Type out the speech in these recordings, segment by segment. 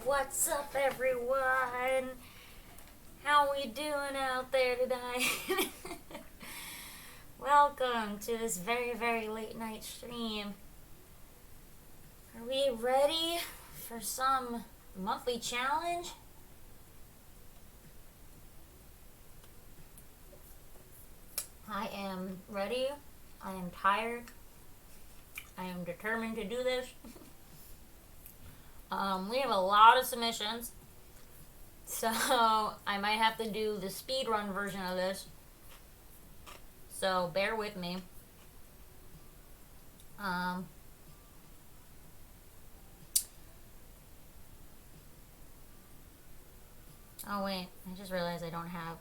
What's up, everyone? How we doing out there tonight? Welcome to this very, very late night stream. Are we ready for some monthly challenge? I am ready. I am tired. I am determined to do this. We have a lot of submissions, so I might have to do the speed run version of this. So bear with me. Oh wait, I just realized I don't have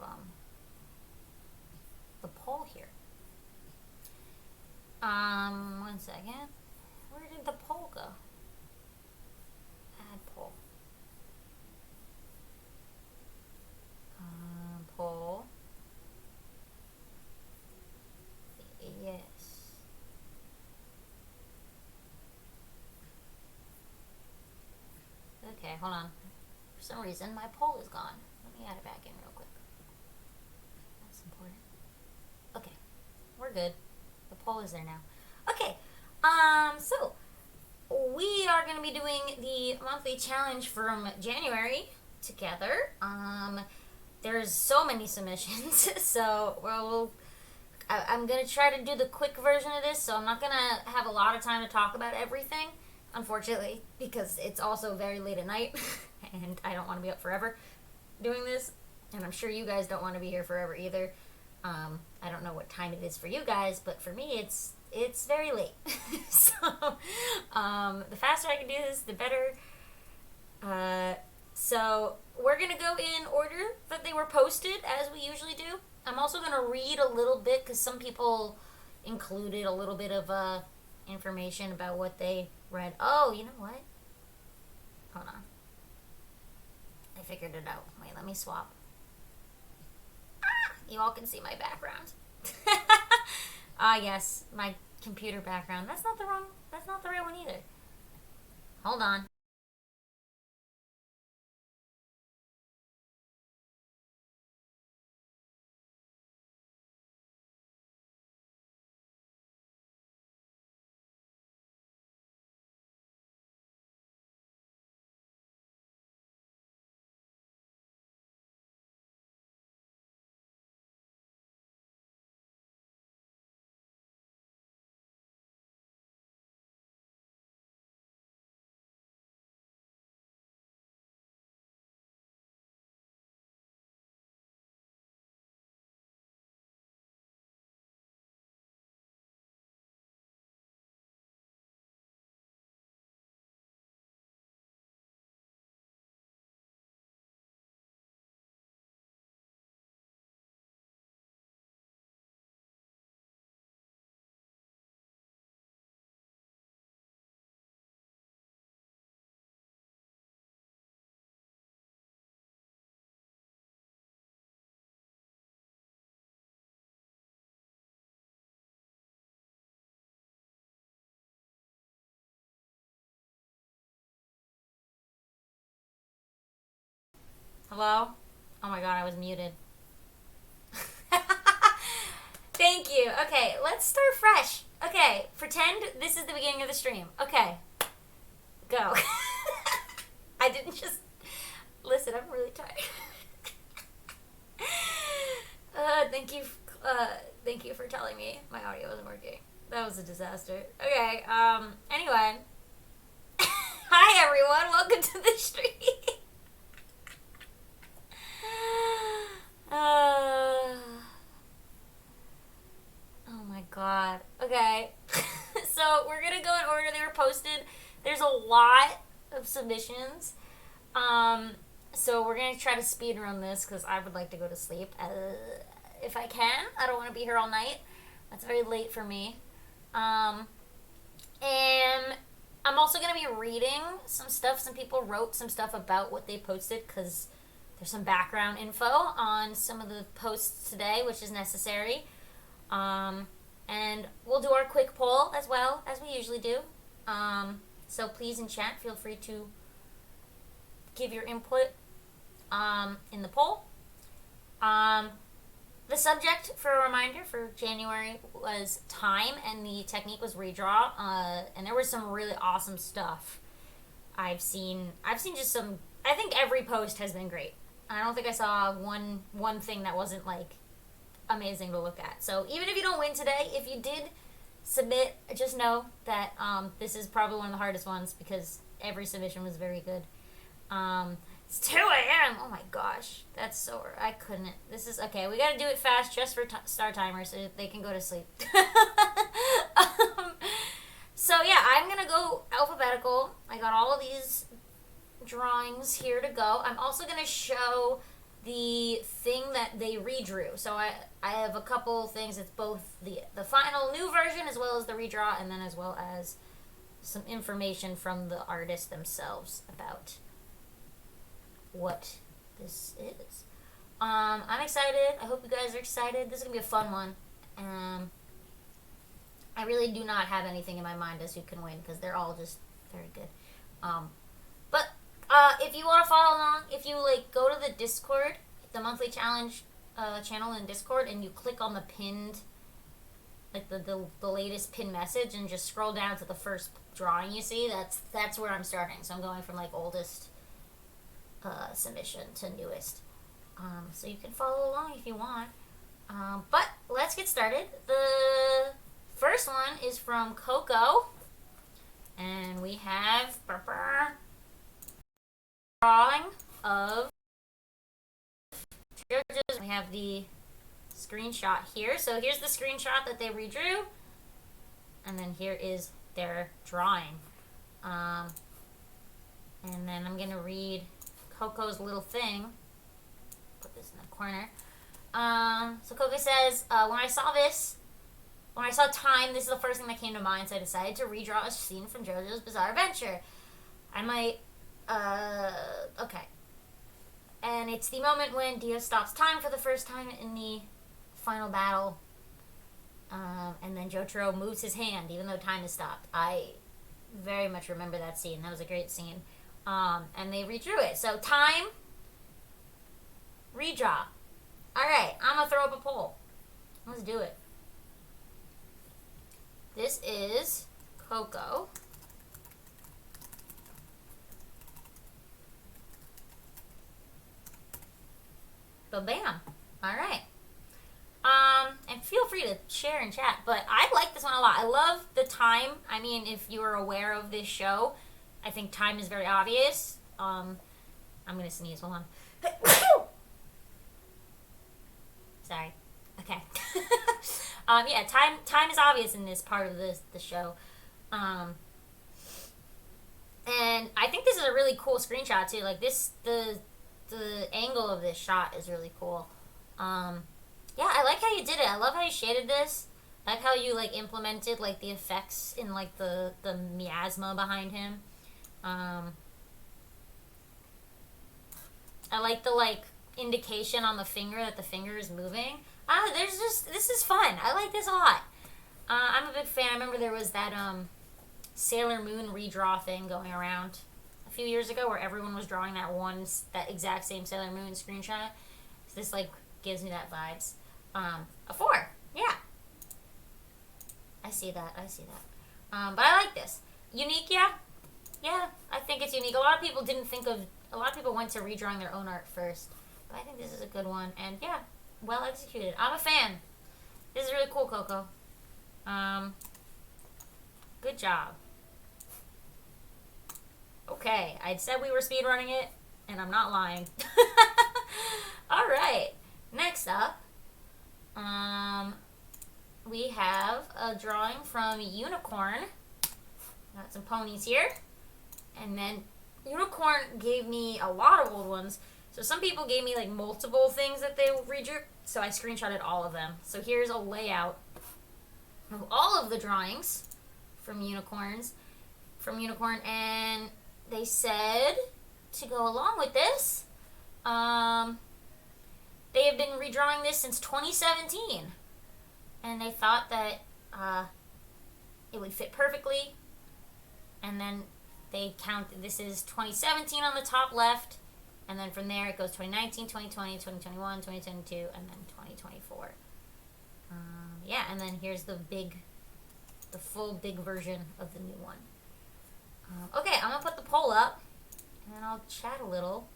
the poll here. 1 second. Where did the poll go? Add poll. Poll. Yes. Okay, hold on. For some reason, my poll is gone. Let me add it back in real quick. That's important. Okay, we're good. The poll is there now. Okay, so we are going to be doing the monthly challenge from January together. There's so many submissions, so I'm going to try to do the quick version of this, so I'm not going to have a lot of time to talk about everything, unfortunately, because it's also very late at night, and I don't want to be up forever doing this, and I'm sure you guys don't want to be here forever either. I don't know what time it is for you guys, but for me, it's very late. So, the faster I can do this, the better. So we're going to go in order that they were posted, as we usually do. I'm also going to read a little bit, because some people included a little bit of information about what they read. Oh, you know what? Hold on. I figured it out. Wait, let me swap. You all can see my background. Yes, my computer background. That's not the right one either. Hold on. Hello? Oh my god, I was muted. Thank you. Okay, let's start fresh. Okay, pretend this is the beginning of the stream. Okay, go. I didn't just... Listen, I'm really tired. Thank you for telling me my audio wasn't working. That was a disaster. Okay, anyway. Hi everyone, welcome to the stream. Oh my god. Okay. So we're gonna go in order they were posted. There's a lot of submissions. So we're gonna try to speed run this because I would like to go to sleep if I can. I don't want to be here all night. That's very late for me. And I'm also gonna be reading some stuff. Some people wrote some stuff about what they posted because there's some background info on some of the posts today, which is necessary. And we'll do our quick poll as well, as we usually do. So please, in chat, feel free to give your input in the poll. The subject, for a reminder, for January was time, and the technique was redraw. And there was some really awesome stuff. I've seen just some. I think every post has been great. I don't think I saw one thing that wasn't like amazing to look at. So even if you don't win today, if you did submit, just know that this is probably one of the hardest ones because every submission was very good. It's 2 a.m. Oh my gosh. That's so... I couldn't... This is... Okay, we gotta do it fast just for star timers so they can go to sleep. So yeah, I'm gonna go alphabetical. I got all of these drawings here to go. I'm also gonna show the thing that they redrew. So I have a couple things. It's both the final new version as well as the redraw, and then as well as some information from the artists themselves about what this is. I'm excited. I hope you guys are excited. This is gonna be a fun one. I really do not have anything in my mind as who can win because they're all just very good. But if you want to follow along, if you like go to the Discord, the monthly challenge channel in Discord, and you click on the pinned, like the latest pinned message, and just scroll down to the first drawing you see, that's where I'm starting. So I'm going from like oldest submission to newest. So you can follow along if you want. But let's get started. The first one is from Coco, and we have drawing of judges. We have the screenshot here. So here's the screenshot that they redrew, and then here is their drawing. And then I'm gonna read Coco's little thing. Put this in the corner. So Coco says, when I saw time, this is the first thing that came to mind, so I decided to redraw a scene from JoJo's Bizarre Adventure. I might, okay. And it's the moment when Dio stops time for the first time in the final battle. And then Jotaro moves his hand, even though time has stopped. I very much remember that scene. That was a great scene. And they redrew it. So time, redraw. Alright, I'm going to throw up a poll. Let's do it. This is Coco. Ba-bam. Alright. And feel free to share and chat. But I like this one a lot. I love the time. I mean, if you are aware of this show, I think time is very obvious. I'm going to sneeze. Hold on. Sorry. Okay. Yeah, time is obvious in this part of the show. And I think this is a really cool screenshot too. Like this, the angle of this shot is really cool. Yeah, I like how you did it. I love how you shaded this. I like how you like implemented like the effects in like the miasma behind him. I like the like indication on the finger that the finger is moving. This is fun. I like this a lot. I'm a big fan. I remember there was that Sailor Moon redraw thing going around a few years ago where everyone was drawing that exact same Sailor Moon screenshot. So this like gives me that vibes. A 4. Yeah. I see that. But I like this. Unique, yeah. Yeah, I think it's unique. A lot of people went to redrawing their own art first. But I think this is a good one. And yeah, well executed. I'm a fan. This is really cool, Coco. Good job. Okay, I said we were speedrunning it, and I'm not lying. Alright, next up, we have a drawing from Unicorn. Got some ponies here. And then Unicorn gave me a lot of old ones. So some people gave me like multiple things that they redrew, so I screenshotted all of them. So here's a layout of all of the drawings from Unicorn, and they said to go along with this, they have been redrawing this since 2017, and they thought that it would fit perfectly, and then they count, this is 2017 on the top left, and then from there it goes 2019, 2020, 2021, 2022, and then 2024. Yeah, and then here's the full big version of the new one. Okay, I'm gonna put the poll up, and then I'll chat a little.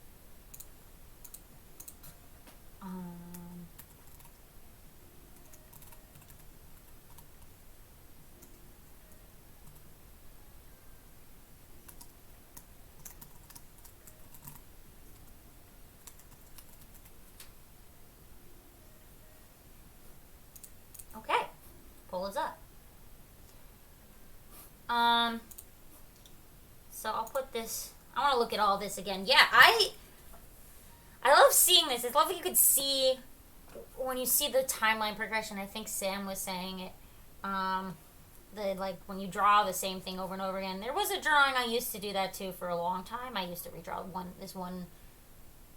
Okay, poll is up. So I'll put this. I want to look at all this again. Yeah, I love seeing this. It's lovely you could see when you see the timeline progression. I think Sam was saying it. Like when you draw the same thing over and over again. There was a drawing I used to do that too for a long time. I used to redraw this one.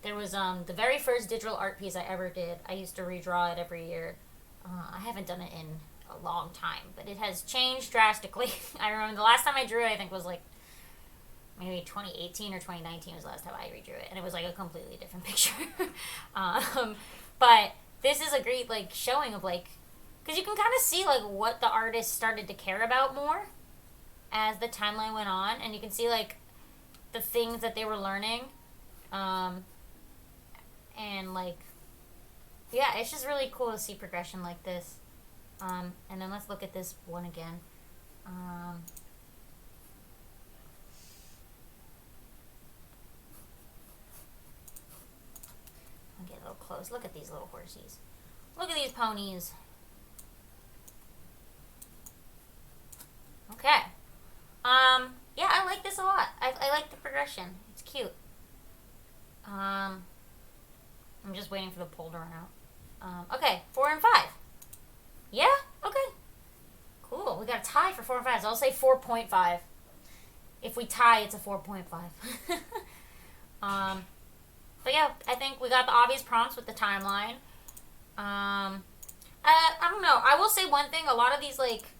There was the very first digital art piece I ever did. I used to redraw it every year. I haven't done it in a long time, but it has changed drastically. I remember the last time I drew it, I think was like maybe 2018 or 2019 was the last time I redrew it, and it was like a completely different picture. But this is a great like showing of like, because you can kind of see like what the artist started to care about more as the timeline went on, and you can see like the things that they were learning, and like, yeah, it's just really cool to see progression like this. And then let's look at this one again. I'll get a little close. Look at these little horsies. Look at these ponies. Okay. Yeah, I like this a lot. I like the progression. It's cute. I'm just waiting for the poll to run out. Okay, 4 and 5. Yeah? Okay. Cool. We got a tie for 4 and 5. So I'll say 4.5. If we tie, it's a 4.5. But yeah, I think we got the obvious prompts with the timeline. I don't know. I will say one thing. A lot of these, like,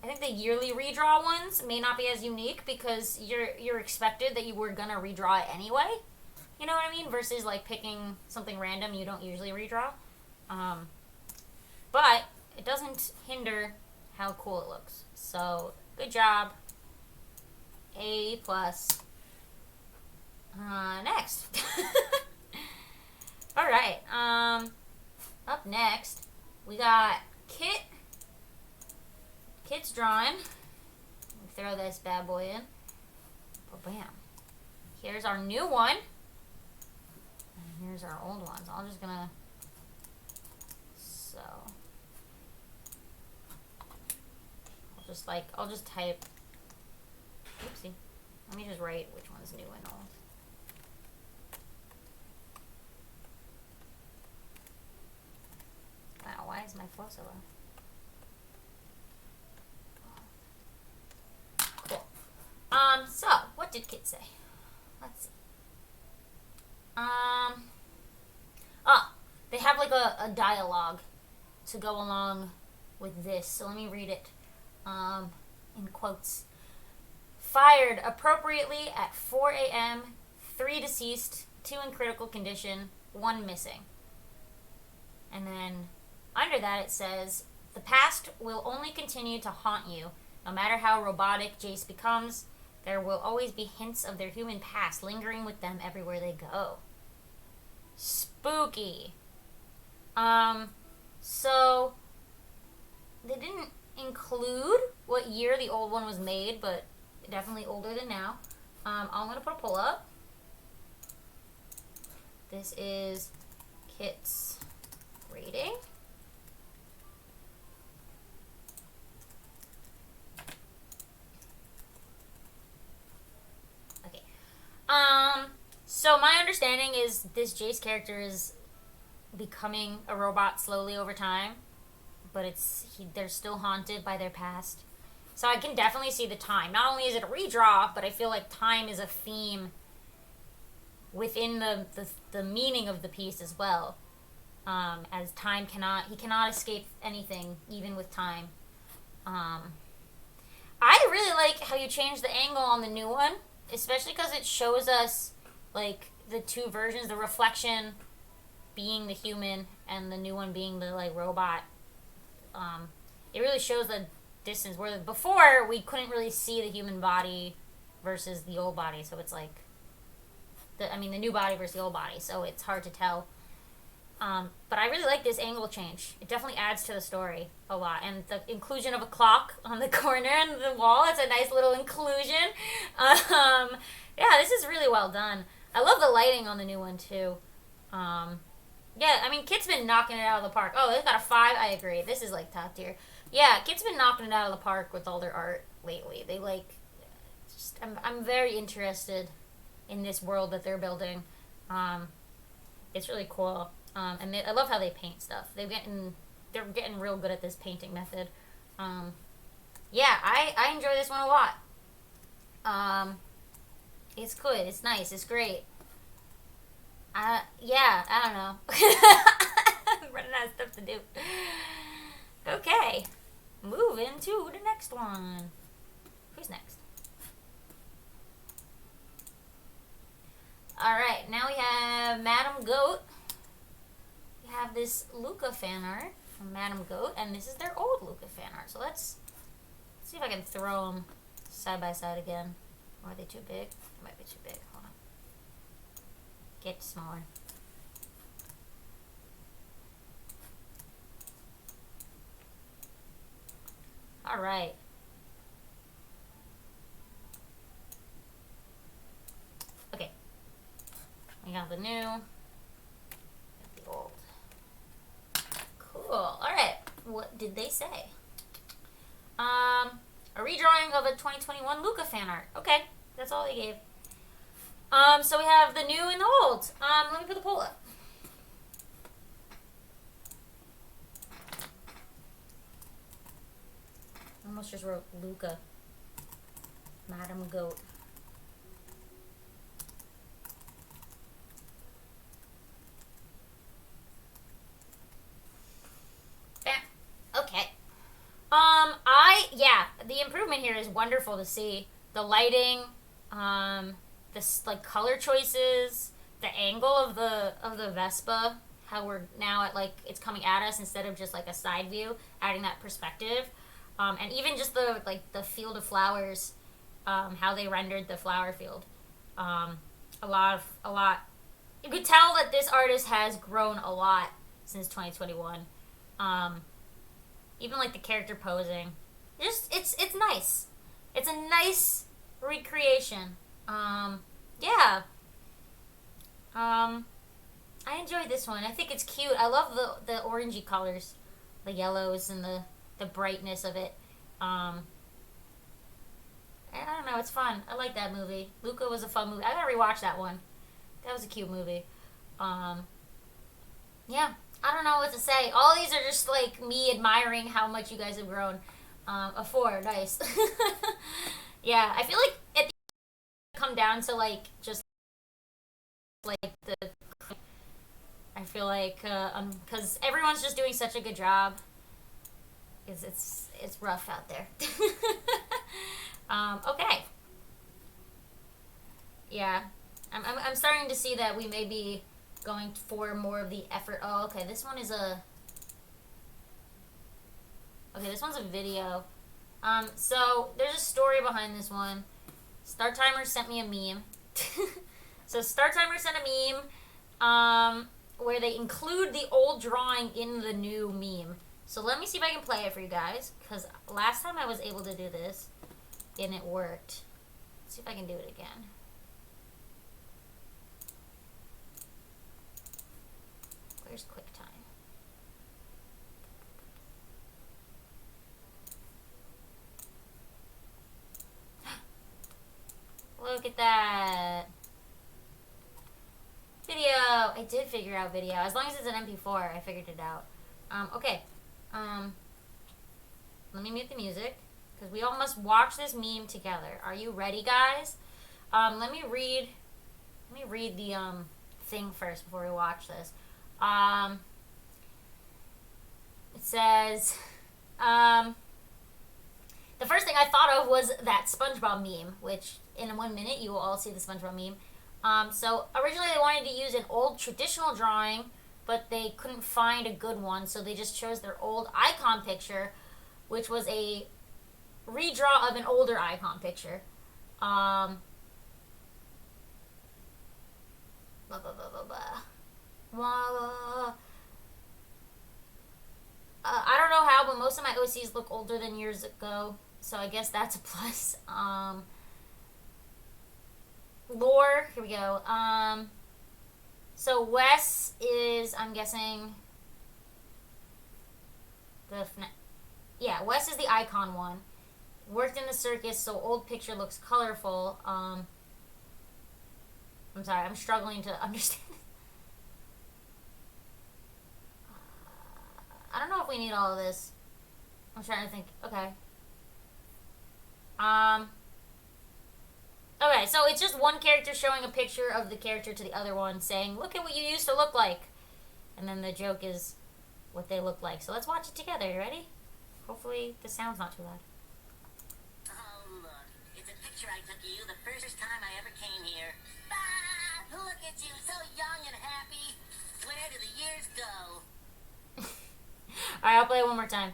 I think the yearly redraw ones may not be as unique because you're expected that you were gonna redraw it anyway. You know what I mean? Versus like picking something random you don't usually redraw. But it doesn't hinder how cool it looks. So good job. A plus. Next. All right. Up next, we got Kit. Kit's drawing. Throw this bad boy in. Bam. Here's our new one. And here's our old ones. I'm just gonna. So. I'll just type. Oopsie. Let me just write which one's new and old. Wow, why is my flow so low? Cool. So, what did Kit say? Let's see. They have like a dialogue to go along with this. So let me read it. In quotes. Fired appropriately at 4 a.m., 3 deceased, 2 in critical condition, 1 missing. And then under that it says, the past will only continue to haunt you. No matter how robotic Jace becomes, there will always be hints of their human past lingering with them everywhere they go. Spooky. So they didn't include what year the old one was made, but definitely older than now. I'm going to put a poll up. This is Kit's rating. Okay. So my understanding is this Jace character is becoming a robot slowly over time, but they're still haunted by their past. So I can definitely see the time. Not only is it a redraw, but I feel like time is a theme within the meaning of the piece as well. As time he cannot escape anything, even with time. I really like how you changed the angle on the new one, especially because it shows us like the two versions, the reflection being the human and the new one being the like robot. It really shows the distance where before we couldn't really see the human body versus the old body, so it's like the new body versus the old body, so it's hard to tell. But I really like this angle change. It definitely adds to the story a lot. And the inclusion of a clock on the corner and the wall, it's a nice little inclusion. Yeah, this is really well done. I love the lighting on the new one, too. Yeah, I mean, Kit's been knocking it out of the park. Oh, they've got a 5. I agree. This is, like, top tier. Yeah, Kit's been knocking it out of the park with all their art lately. They, like, I'm very interested in this world that they're building. It's really cool. I love how they paint stuff. They're getting real good at this painting method. Yeah, I enjoy this one a lot. It's good. It's nice. It's great. Yeah, I don't know. I'm running out of stuff to do. Okay, moving to the next one. Who's next? Alright, now we have Madame Goat. We have this Luca fan art from Madame Goat, and this is their old Luca fan art. So let's see if I can throw them side by side again. Or are they too big? They might be too big. Hold on. Get smaller. Alright. Okay. We got the new. Got the old. Cool. Alright. What did they say? A redrawing of a 2021 Luca fan art. Okay. That's all they gave. So we have the new and the old. Let me put the poll up. I almost just wrote Luca. Madame Goat. Okay. The improvement here is wonderful to see. The lighting, the like color choices, the angle of the Vespa, how we're now at like it's coming at us instead of just like a side view, adding that perspective, and even just the field of flowers, how they rendered the flower field, a lot. You could tell that this artist has grown a lot since 2021. Even like the character posing, it's nice. It's a nice recreation. Yeah. I enjoyed this one. I think it's cute. I love the orangey colors, the yellows and the brightness of it. I don't know. It's fun. I like that movie. Luca was a fun movie. I gotta rewatch that one. That was a cute movie. Yeah. I don't know what to say. All these are just like me admiring how much you guys have grown. A 4, nice. Yeah, I feel like it come down to like just like the. I feel like because everyone's just doing such a good job. Because it's rough out there. Okay. Yeah, I'm starting to see that we may be going for more of the effort. Oh, okay. This one's a video. So there's a story behind this one. Star Timer sent me a meme. So Star Timer sent a meme, where they include the old drawing in the new meme. So let me see if I can play it for you guys, because last time I was able to do this, and it worked. Let's see if I can do it again. Where's QuickTime? Look at that. Video. I did figure out video. As long as it's an MP4, I figured it out. Okay. Let me mute the music, because we all must watch this meme together. Are you ready, guys? Let me read the thing first before we watch this. It says, the first thing I thought of was that SpongeBob meme, which in 1 minute you will all see the SpongeBob meme. So originally they wanted to use an old traditional drawing, but they couldn't find a good one, so they just chose their old icon picture, which was a redraw of an older icon picture. Blah, blah, blah, blah, blah. I don't know how, but most of my OCs look older than years ago, so I guess that's a plus. Lore, here we go. So Wes is, I'm guessing, Wes is the icon one. Worked in the circus, so old picture looks colorful. I'm sorry, I'm struggling to understand. I don't know if we need all of this. I'm trying to think. Okay. Okay, so it's just one character showing a picture of the character to the other one saying, look at what you used to look like. And then the joke is what they look like. So let's watch it together. You ready? Hopefully the sound's not too loud. Oh, look. It's a picture I took of you the first time I ever came here. Ah! Look at you, so young and happy. Where do the years go? Alright, I'll play it one more time.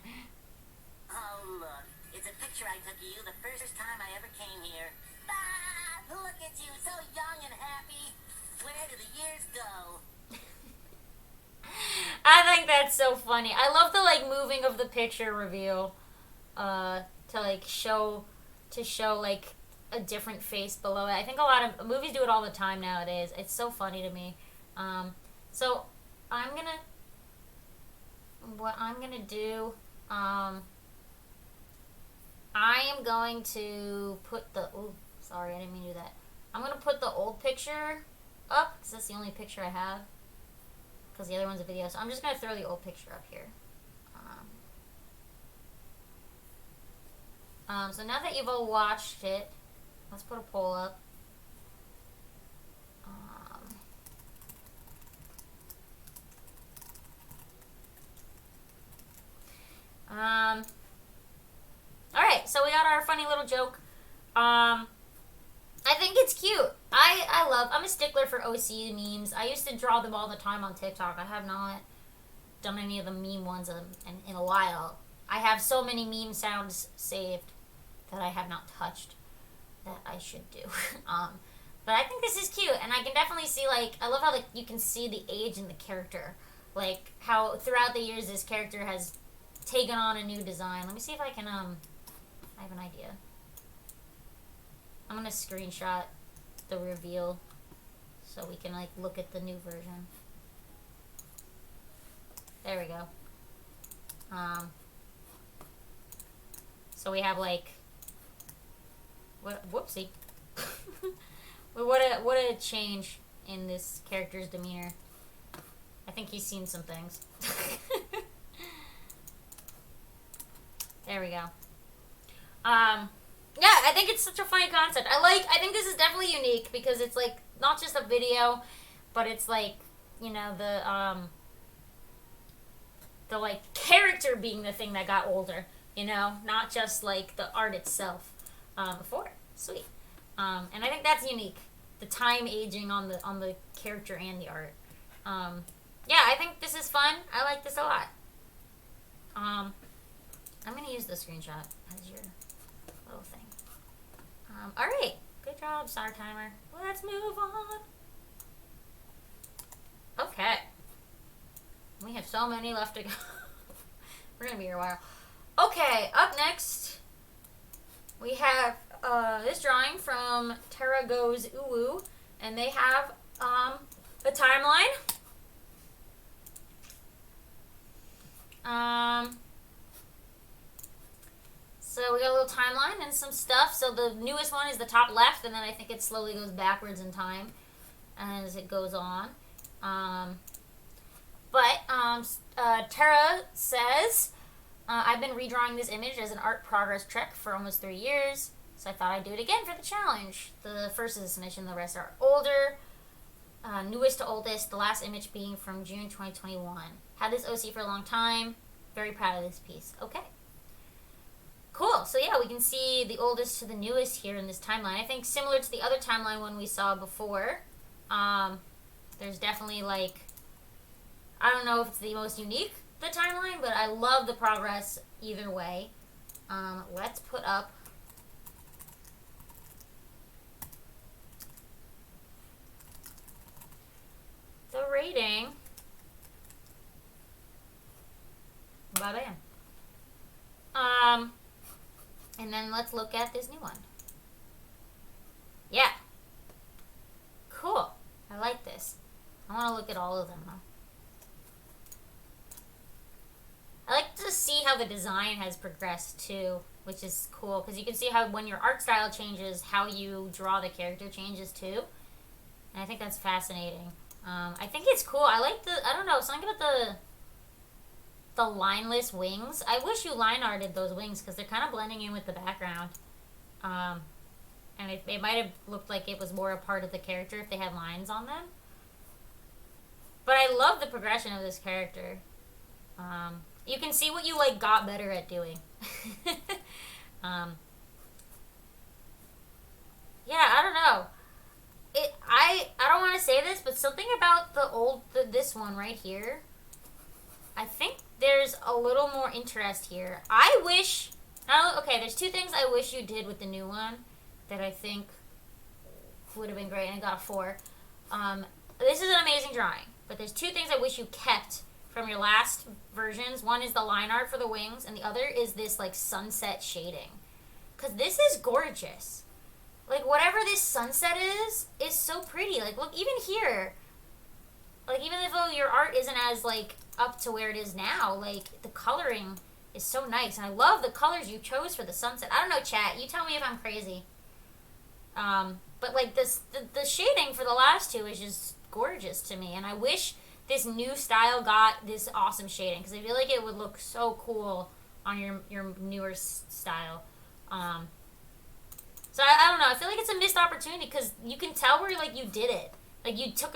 Oh, look. It's a picture I took of you the first time I ever came here. Ah! Look at you, so young and happy. Where do the years go? I think that's so funny. I love the moving of the picture reveal, to show a different face below it. I think a lot of movies do it all the time nowadays. It's so funny to me. So what I'm gonna do, I am going to put the. Oh, sorry, I didn't mean to do that. I'm gonna put the old picture up because that's the only picture I have. Because the other one's a video, so I'm just gonna throw the old picture up here. So now that you've all watched it, let's put a poll up. Alright, so we got our funny little joke. I think it's cute. I'm a stickler for OC memes. I used to draw them all the time on TikTok. I have not done any of the meme ones in a while. I have so many meme sounds saved that I have not touched that I should do. But I think this is cute, and I can definitely see, I love how, you can see the age in the character. How throughout the years this character has taken on a new design. Let me see if I can, I have an idea. I'm gonna screenshot the reveal so we can, look at the new version. There we go. So we have, whoopsie. what a change in this character's demeanor. I think he's seen some things. There we go. Yeah, I think it's such a funny concept. I think this is definitely unique because it's not just a video, but it's the character being the thing that got older, not just the art itself before. Sweet. And I think that's unique. The time aging on the character and the art. Yeah, I think this is fun. I like this a lot. I'm gonna use the screenshot as your little thing. Alright. Good job, Star Timer. Let's move on. Okay. We have so many left to go. We're gonna be here a while. Okay, up next, we have this drawing from Terra Goes Uwu, and they have a timeline. So we got a little timeline and some stuff. So the newest one is the top left, and then I think it slowly goes backwards in time as it goes on. Tara says, I've been redrawing this image as an art progress trek for almost 3 years, so I thought I'd do it again for the challenge. The first is a submission, the rest are older, newest to oldest, the last image being from June 2021. Had this OC for a long time, very proud of this piece. Okay. Cool. So yeah, we can see the oldest to the newest here in this timeline. I think similar to the other timeline one we saw before. There's definitely like, I don't know if it's the most unique, the timeline, but I love the progress either way. Let's put up the rating. Bam. And then let's look at this new one. Yeah. Cool. I like this. I want to look at all of them though. I like to see how the design has progressed too, which is cool because you can see how when your art style changes, how you draw the character changes too. And I think that's fascinating. I think it's cool. I like I don't know, something about the lineless wings. I wish you line arted those wings because they're kind of blending in with the background. And it might have looked like it was more a part of the character if they had lines on them. But I love the progression of this character. You can see what you like got better at doing. Yeah, I don't know. I don't want to say this, but something about this one right here. I think there's a little more interest here. I wish. Okay, there's two things I wish you did with the new one that I think would have been great, and I got a 4. This is an amazing drawing, but there's two things I wish you kept from your last versions. One is the line art for the wings, and the other is this like sunset shading. Cause this is gorgeous. Like whatever this sunset is so pretty. Like look, even here. Like even though your art isn't as like up to where it is now, like the coloring is so nice, and I love the colors you chose for the sunset. I don't know, chat. You tell me if I'm crazy. But like the shading for the last two is just gorgeous to me, and I wish this new style got this awesome shading because I feel like it would look so cool on your newer style. So I don't know. I feel like it's a missed opportunity because you can tell where like you did it. Like you took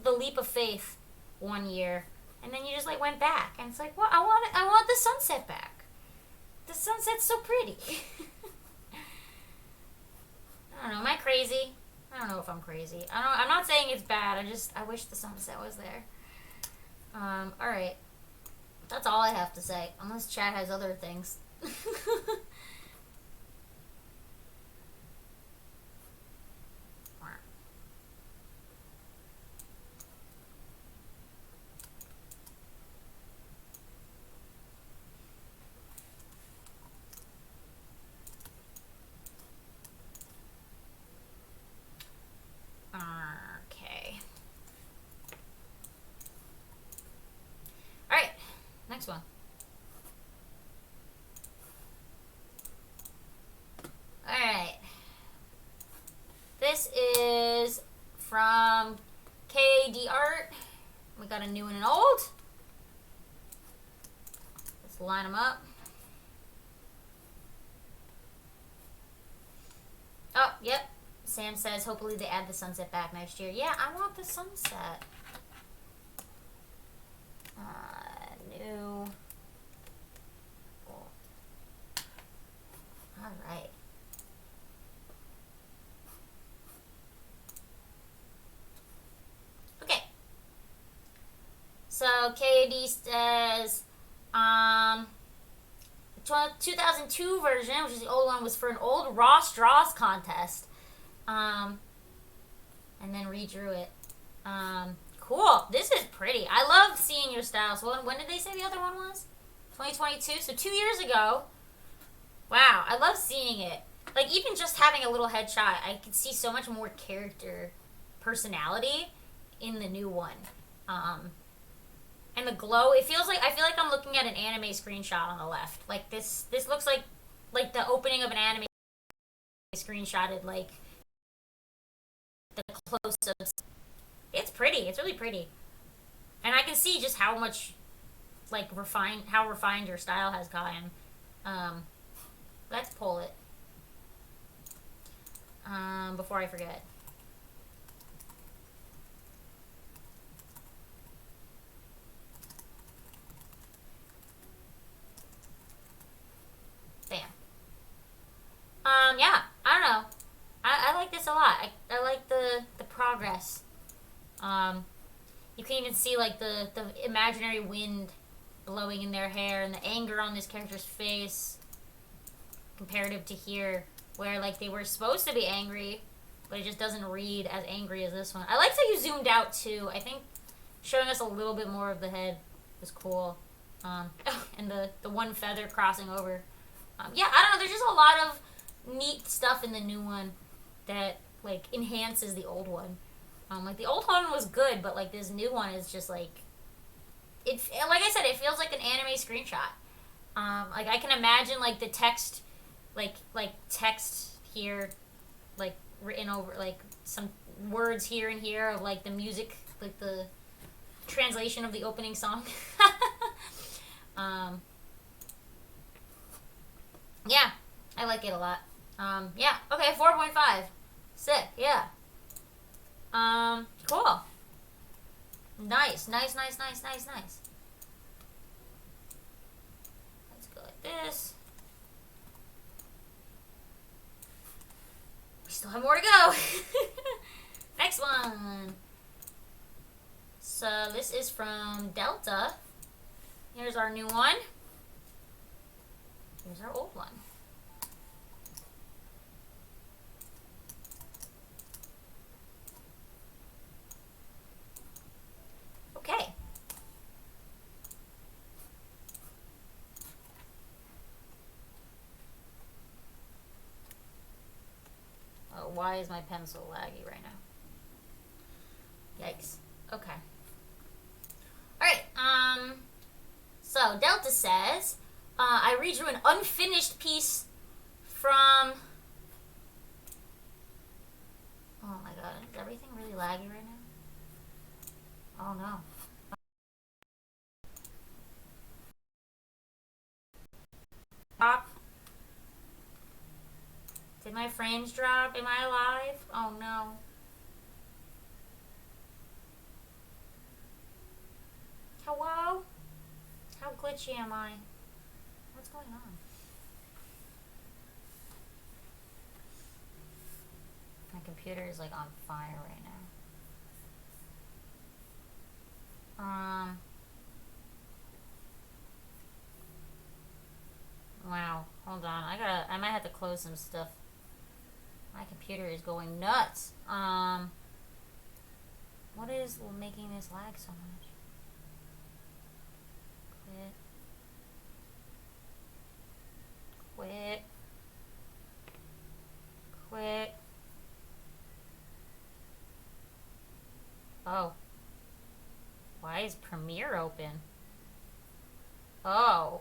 the leap of faith one year, and then you just like went back, and it's like, well, I want the sunset back. The sunset's so pretty. I don't know. Am I crazy? I don't know if I'm crazy. I'm not saying it's bad. I wish the sunset was there. All right. That's all I have to say. Unless chat has other things. Okay. All right. Next one. All right. This is from KD Art. We got a new and an old. Let's line them up. Oh, yep. Sam says hopefully they add the sunset back next year. Yeah, I want the sunset. New. Cool. All right. Okay. So KD says, 2002 version, which is the old one, was for an old Ross Draws contest. And then redrew it. Cool. This is pretty. I love seeing your style. So when did they say the other one was? 2022? So 2 years ago. Wow. I love seeing it. Like, even just having a little headshot, I could see so much more character personality in the new one. And the glow, I feel like I'm looking at an anime screenshot on the left. Like, this looks like the opening of an anime screenshotted, like, the close-ups. It's pretty. It's really pretty. And I can see just how much, like, how refined your style has gotten. Let's pull it. Before I forget. Bam. You can even see like the imaginary wind blowing in their hair and the anger on this character's face comparative to here, where like they were supposed to be angry, but it just doesn't read as angry as this one. I liked how you zoomed out too. I think showing us a little bit more of the head was cool. And the one feather crossing over. Yeah, I don't know. There's just a lot of neat stuff in the new one that like enhances the old one. Like the old one was good, but like this new one is just like it. Like I said, it feels like an anime screenshot. Like I can imagine like the text, like text here, like written over like some words here and here of like the music, like the translation of the opening song. Yeah, I like it a lot. Yeah, okay, 4.5. Sick, yeah. Cool. Nice. Let's go like this. We still have more to go. Next one. So this is from Delta. Here's our new one. Here's our old one. Okay. Oh, why is my pen so laggy right now? Yikes. Okay. Alright, so Delta says, I read you an unfinished piece from... Oh my god, is everything really laggy right now? Oh no. Drop. Did my frames drop? Am I alive? Oh no. Hello? How glitchy am I? What's going on? My computer is like on fire right now. Wow. Hold on. I might have to close some stuff. My computer is going nuts. What is making this lag so much? Quit. Oh. Why is Premiere open? Oh.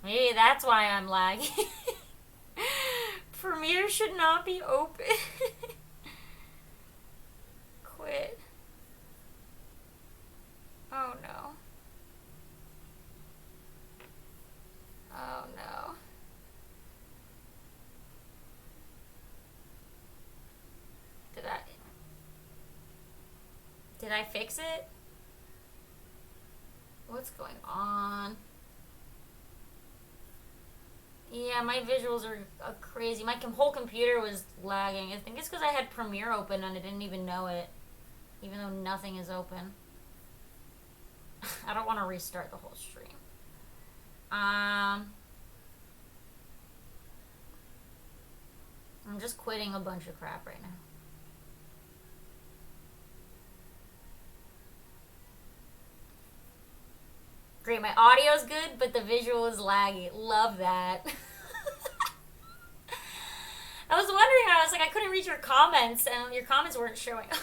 Maybe that's why I'm lagging. Premiere should not be open. Quit. Oh no. Oh no. Did I fix it? What's going on? Yeah, my visuals are crazy. My whole computer was lagging. I think it's because I had Premiere open and I didn't even know it. Even though nothing is open. I don't want to restart the whole stream. I'm just quitting a bunch of crap right now. Great, my audio's good, but the visual is laggy. Love that. I was wondering, I was like, I couldn't read your comments, and your comments weren't showing up.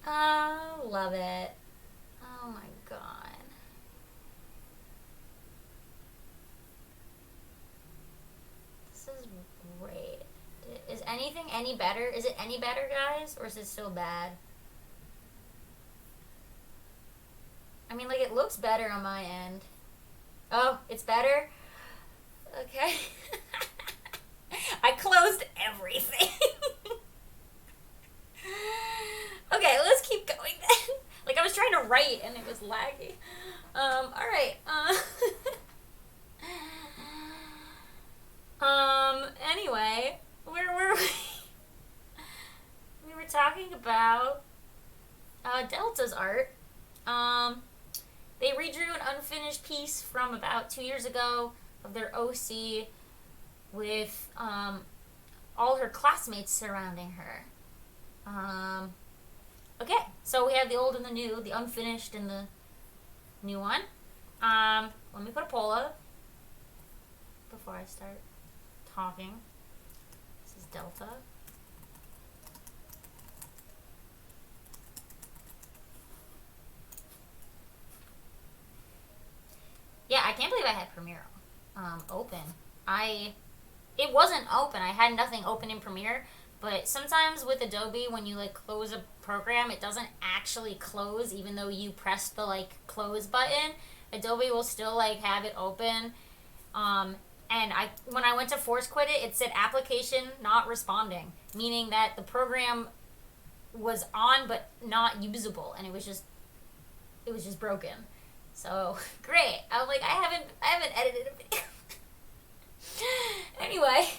Oh, love it. Oh my god. This is great. Is anything any better? Is it any better, guys? Or is it still bad? I mean, like, it looks better on my end. Oh, it's better? Okay. I closed everything. Okay, let's keep going then. Like, I was trying to write and it was laggy. Alright. Anyway, where were we? We were talking about Delta's art. They redrew an unfinished piece from about 2 years ago of their OC with all her classmates surrounding her. Okay, so we have the old and the new, the unfinished and the new one. Let me put a poll up before I start talking. This is Delta. Yeah, I can't believe I had Premiere open. It wasn't open. I had nothing open in Premiere, but sometimes with Adobe, when you like close a program, it doesn't actually close, even though you press the like close button. Adobe will still like have it open. And when I went to force quit it, it said application not responding, meaning that the program was on but not usable, and it was just broken. So great. I was like, I haven't edited a video. Anyway,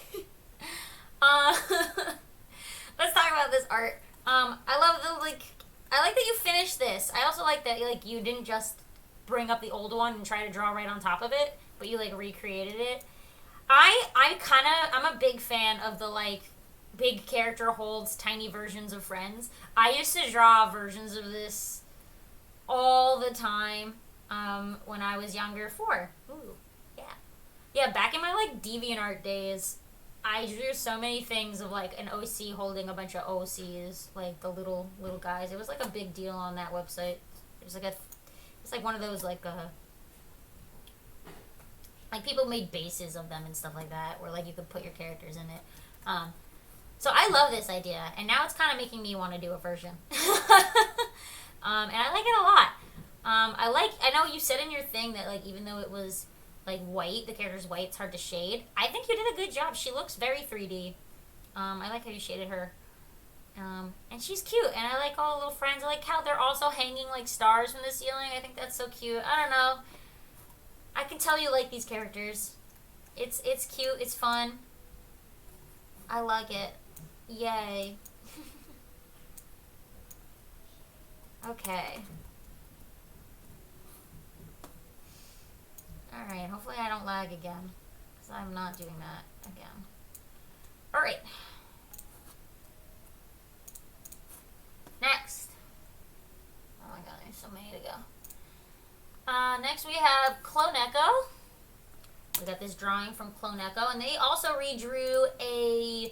let's talk about this art. I love I like that you finished this. I also like that you didn't just bring up the old one and try to draw right on top of it, but you like recreated it. I'm a big fan of the like big character holds tiny versions of friends. I used to draw versions of this all the time when I was younger. Ooh, yeah. Yeah, back in my like DeviantArt days, I drew so many things of like an OC holding a bunch of OCs, like the little guys. It was like a big deal on that website. It's like one of those like people made bases of them and stuff like that, where like you could put your characters in it. So I love this idea, and now it's kind of making me want to do a version. And I like it a lot. I know you said in your thing that like even though it was like white, the character's white, it's hard to shade. I think you did a good job. She looks very 3D. I like how you shaded her. And she's cute, and I like all the little friends. I like how they're also hanging like stars from the ceiling. I think that's so cute. I don't know. I can tell you like these characters. It's cute. It's fun. I like it. Yay. Okay. Alright, hopefully I don't lag again, because I'm not doing that again. Alright. Next. Oh my god, there's so many to go. Next we have Clone Echo. We got this drawing from Clone Echo, and they also redrew a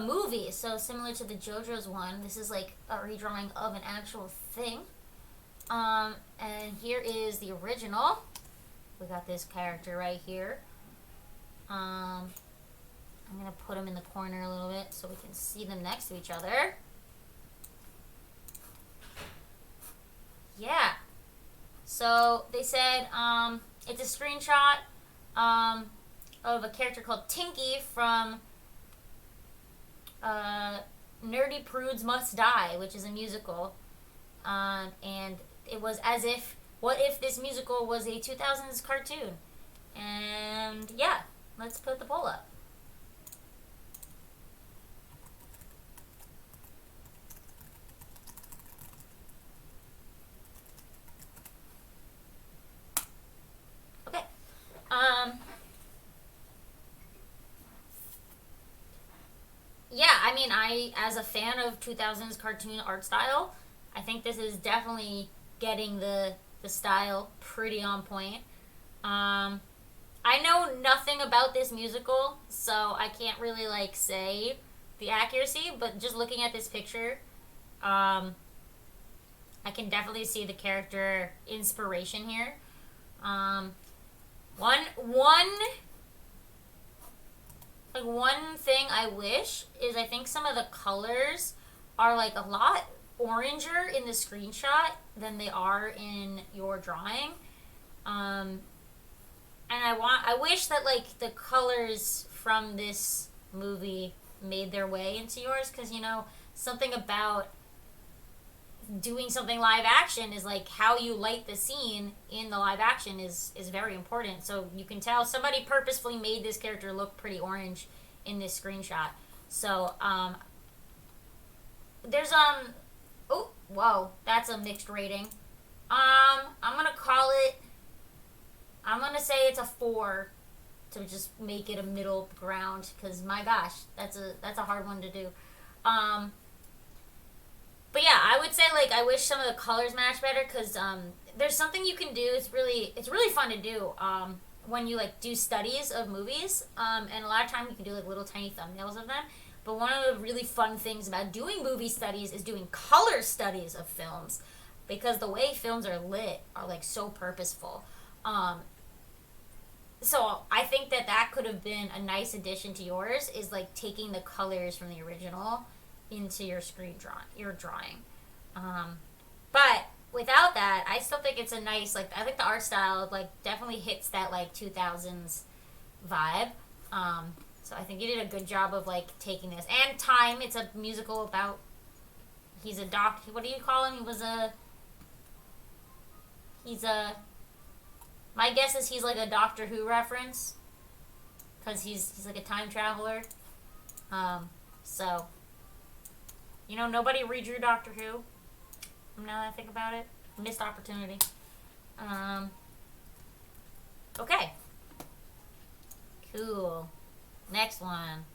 movie, so similar to the JoJo's one. This is like a redrawing of an actual thing. And here is the original. We got this character right here. I'm gonna put them in the corner a little bit so we can see them next to each other. Yeah. So they said it's a screenshot of a character called Tinky from Nerdy Prudes Must Die, which is a musical. And it was as if, what if this musical was a 2000s cartoon? And yeah, let's put the poll up. Okay. Yeah, I mean, as a fan of 2000s cartoon art style, I think this is definitely getting the style pretty on point. I know nothing about this musical, so I can't really like say the accuracy, but just looking at this picture, I can definitely see the character inspiration here. One thing I wish is I think some of the colors are like a lot oranger in the screenshot than they are in your drawing. And I wish that like the colors from this movie made their way into yours, because you know something about doing something live action is like how you light the scene in the live action is very important. So you can tell somebody purposefully made this character look pretty orange in this screenshot. So there's oh, whoa, that's a mixed rating. I'm gonna call it. I'm gonna say it's a 4 to just make it a middle ground because my gosh, that's a hard one to do. Um, but yeah, I would say like I wish some of the colors match better because there's something you can do. It's really fun to do when you like do studies of movies and a lot of time you can do like little tiny thumbnails of them. But one of the really fun things about doing movie studies is doing color studies of films because the way films are lit are like so purposeful. Um, so I think that could have been a nice addition to yours is like taking the colors from the original into your drawing. Um, but without that, I still think it's a nice like I think the art style like definitely hits that like 2000s vibe. So I think you did a good job of like taking this and Time. It's a musical about he's a doctor. What do you call him? He's a my guess is he's like a Doctor Who reference because he's like a time traveler. So nobody redrew Doctor Who. Now that I think about it, missed opportunity. Okay, cool. Next one.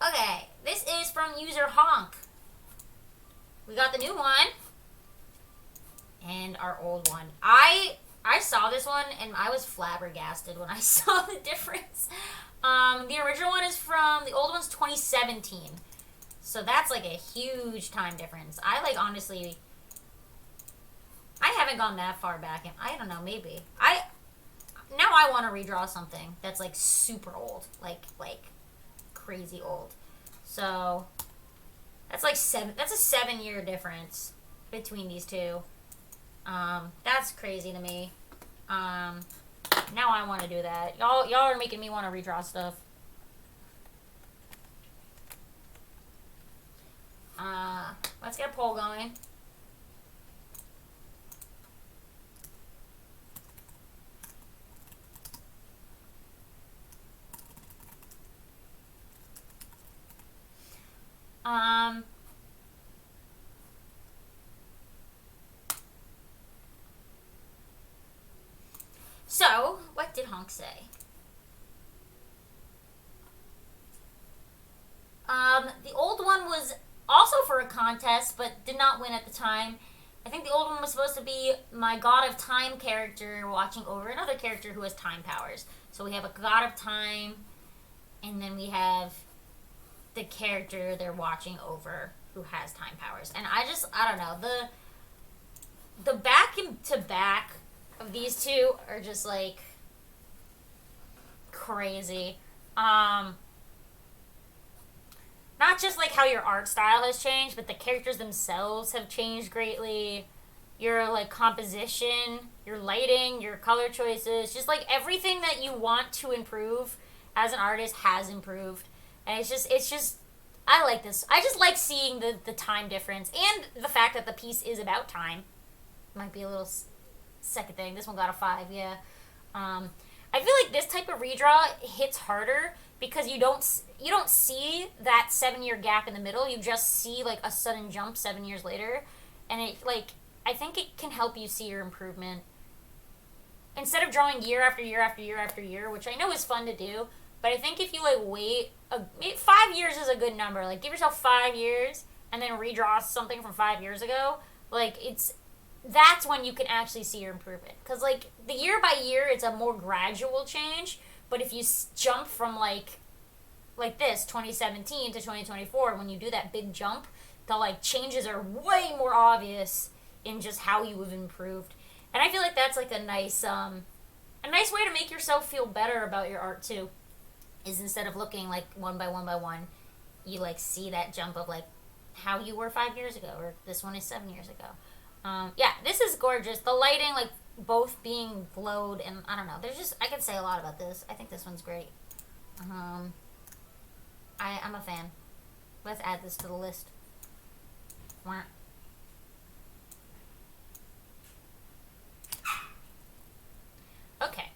Okay, this is from user Honk. We got the new one and our old one. I saw this one and I was flabbergasted when I saw the difference. The original one is from the old one's 2017, so that's like a huge time difference. I like honestly, I haven't gone that far back, and I don't know, maybe now I want to redraw something that's like super old, like crazy old. So that's like that's a 7-year difference between these two. That's crazy to me. Now I want to do that. Y'all are making me want to redraw stuff. Let's get a poll going. So, what did Honk say? The old one was also for a contest, but did not win at the time. I think the old one was supposed to be my God of Time character watching over another character who has time powers. So we have a God of Time, and then we have the character they're watching over who has time powers. And I don't know, the back to back of these two are just like crazy. Not just like how your art style has changed, but the characters themselves have changed greatly. Your like composition, your lighting, your color choices, just like everything that you want to improve as an artist has improved. And it's just I like this. I just like seeing the time difference and the fact that the piece is about time. Might be a little second thing. This one got a 5, yeah. I feel like this type of redraw hits harder because you don't see that 7-year gap in the middle. You just see like a sudden jump 7 years later, and it like I think it can help you see your improvement instead of drawing year after year after year after year, which I know is fun to do. But I think if you like wait, 5 years is a good number. Like give yourself 5 years and then redraw something from 5 years ago. Like that's when you can actually see your improvement. Because like the year by year, it's a more gradual change. But if you jump from like this 2017 to 2024, when you do that big jump, the like changes are way more obvious in just how you have improved. And I feel like that's like a nice way to make yourself feel better about your art too. Is instead of looking like one by one, you like see that jump of like how you were 5 years ago, or this one is 7 years ago. Yeah, this is gorgeous. The lighting, like both being glowed, and I don't know. I could say a lot about this. I think this one's great. I'm a fan. Let's add this to the list. Okay.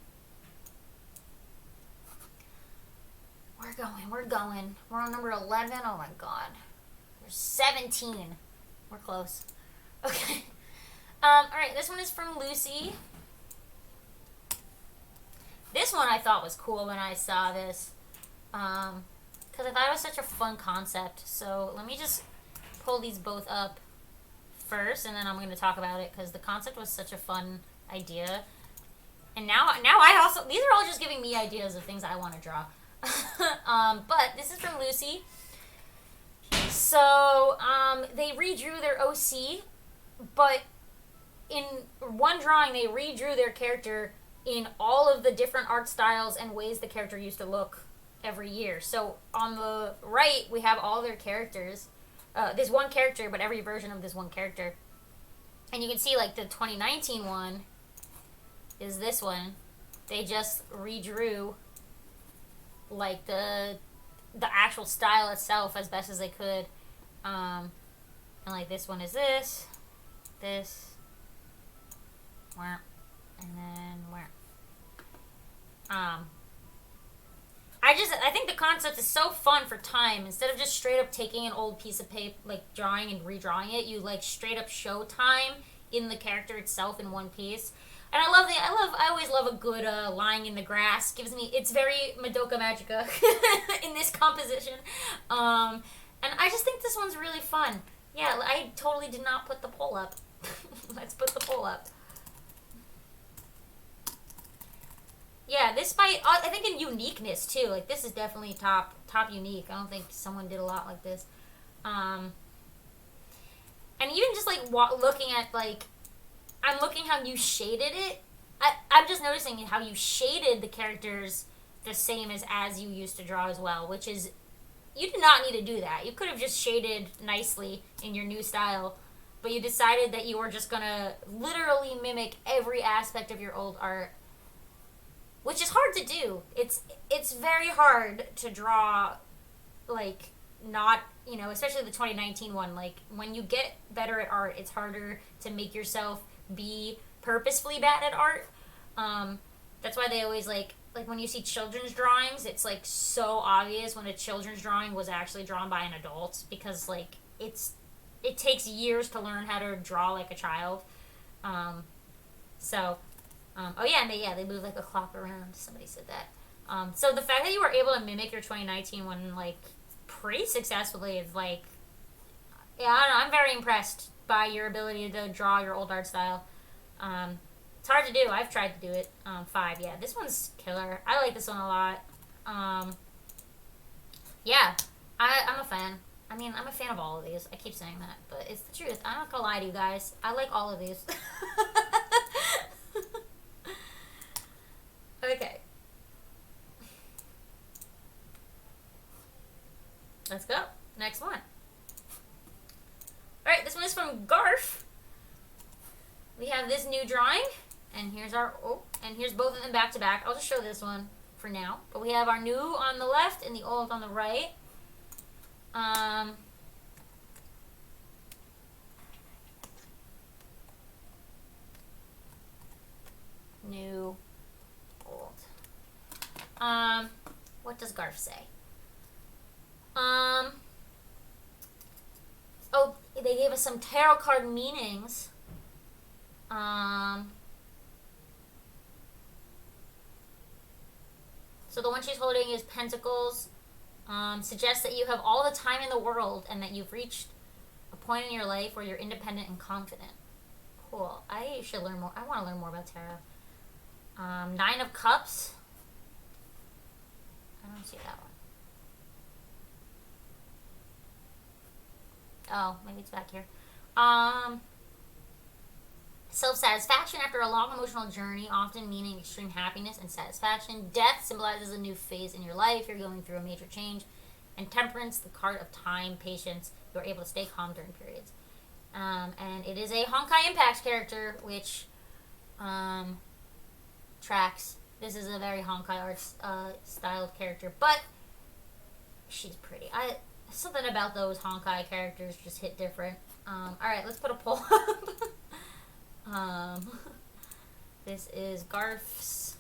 We're we're going. We're on number 11. Oh my god. There's 17. We're close. Okay. Alright, this one is from Lucy. This one I thought was cool when I saw this. Because I thought it was such a fun concept. So let me just pull these both up first, and then I'm going to talk about it, because the concept was such a fun idea. And now I also, these are all just giving me ideas of things I want to draw. But this is from Lucy. So, they redrew their OC, but in one drawing, they redrew their character in all of the different art styles and ways the character used to look every year. So, on the right, we have all their characters. There's one character, but every version of this one character. And you can see, like, the 2019 one is this one. They just redrew, like, the actual style itself as best as they could. And like this one is this, and then I think the concept is so fun for time. Instead of just straight up taking an old piece of paper, like drawing and redrawing it, you like straight up show time in the character itself in one piece. And I always love a good lying in the grass. It's very Madoka Magica in this composition. And I just think this one's really fun. Yeah, I totally did not put the poll up. Let's put the poll up. Yeah, this might, I think in uniqueness too. Like this is definitely top unique. I don't think someone did a lot like this. And even just like looking at like, I'm looking how you shaded it. I'm just noticing how you shaded the characters the same as you used to draw as well, which is, you did not need to do that. You could have just shaded nicely in your new style, but you decided that you were just gonna literally mimic every aspect of your old art, which is hard to do. It's very hard to draw, like, not, you know, especially the 2019 one. Like, when you get better at art, it's harder to make yourself be purposefully bad at art. That's why they always like when you see children's drawings, it's like so obvious when a children's drawing was actually drawn by an adult, because like it takes years to learn how to draw like a child. Oh yeah, and they move like a clock around. Somebody said that. So the fact that you were able to mimic your 2019 one like pretty successfully is like, yeah, I don't know, I'm very impressed by your ability to draw your old art style. It's hard to do. I've tried to do it. 5, yeah. This one's killer. I like this one a lot. Yeah, I'm a fan. I mean, I'm a fan of all of these. I keep saying that, but it's the truth. I'm not gonna lie to you guys. I like all of these. Okay. Let's go. Next one. Alright, this one is from Garf. We have this new drawing, and here's here's both of them back to back. I'll just show this one for now. But we have our new on the left and the old on the right. New, old. What does Garf say? Oh, they gave us some tarot card meanings. So the one she's holding is Pentacles. Suggests that you have all the time in the world and that you've reached a point in your life where you're independent and confident. Cool. I should learn more. I want to learn more about tarot. 9 of Cups. I don't see that one. Oh, maybe it's back here. Self-satisfaction after a long emotional journey, often meaning extreme happiness and satisfaction. Death symbolizes a new phase in your life. You're going through a major change. And Temperance, the card of time, patience. You're able to stay calm during periods. And it is a Honkai Impact character, which tracks. This is a very Honkai Arts styled character, but she's pretty. Something about those Honkai characters just hit different. Alright, let's put a poll up. This is Garf's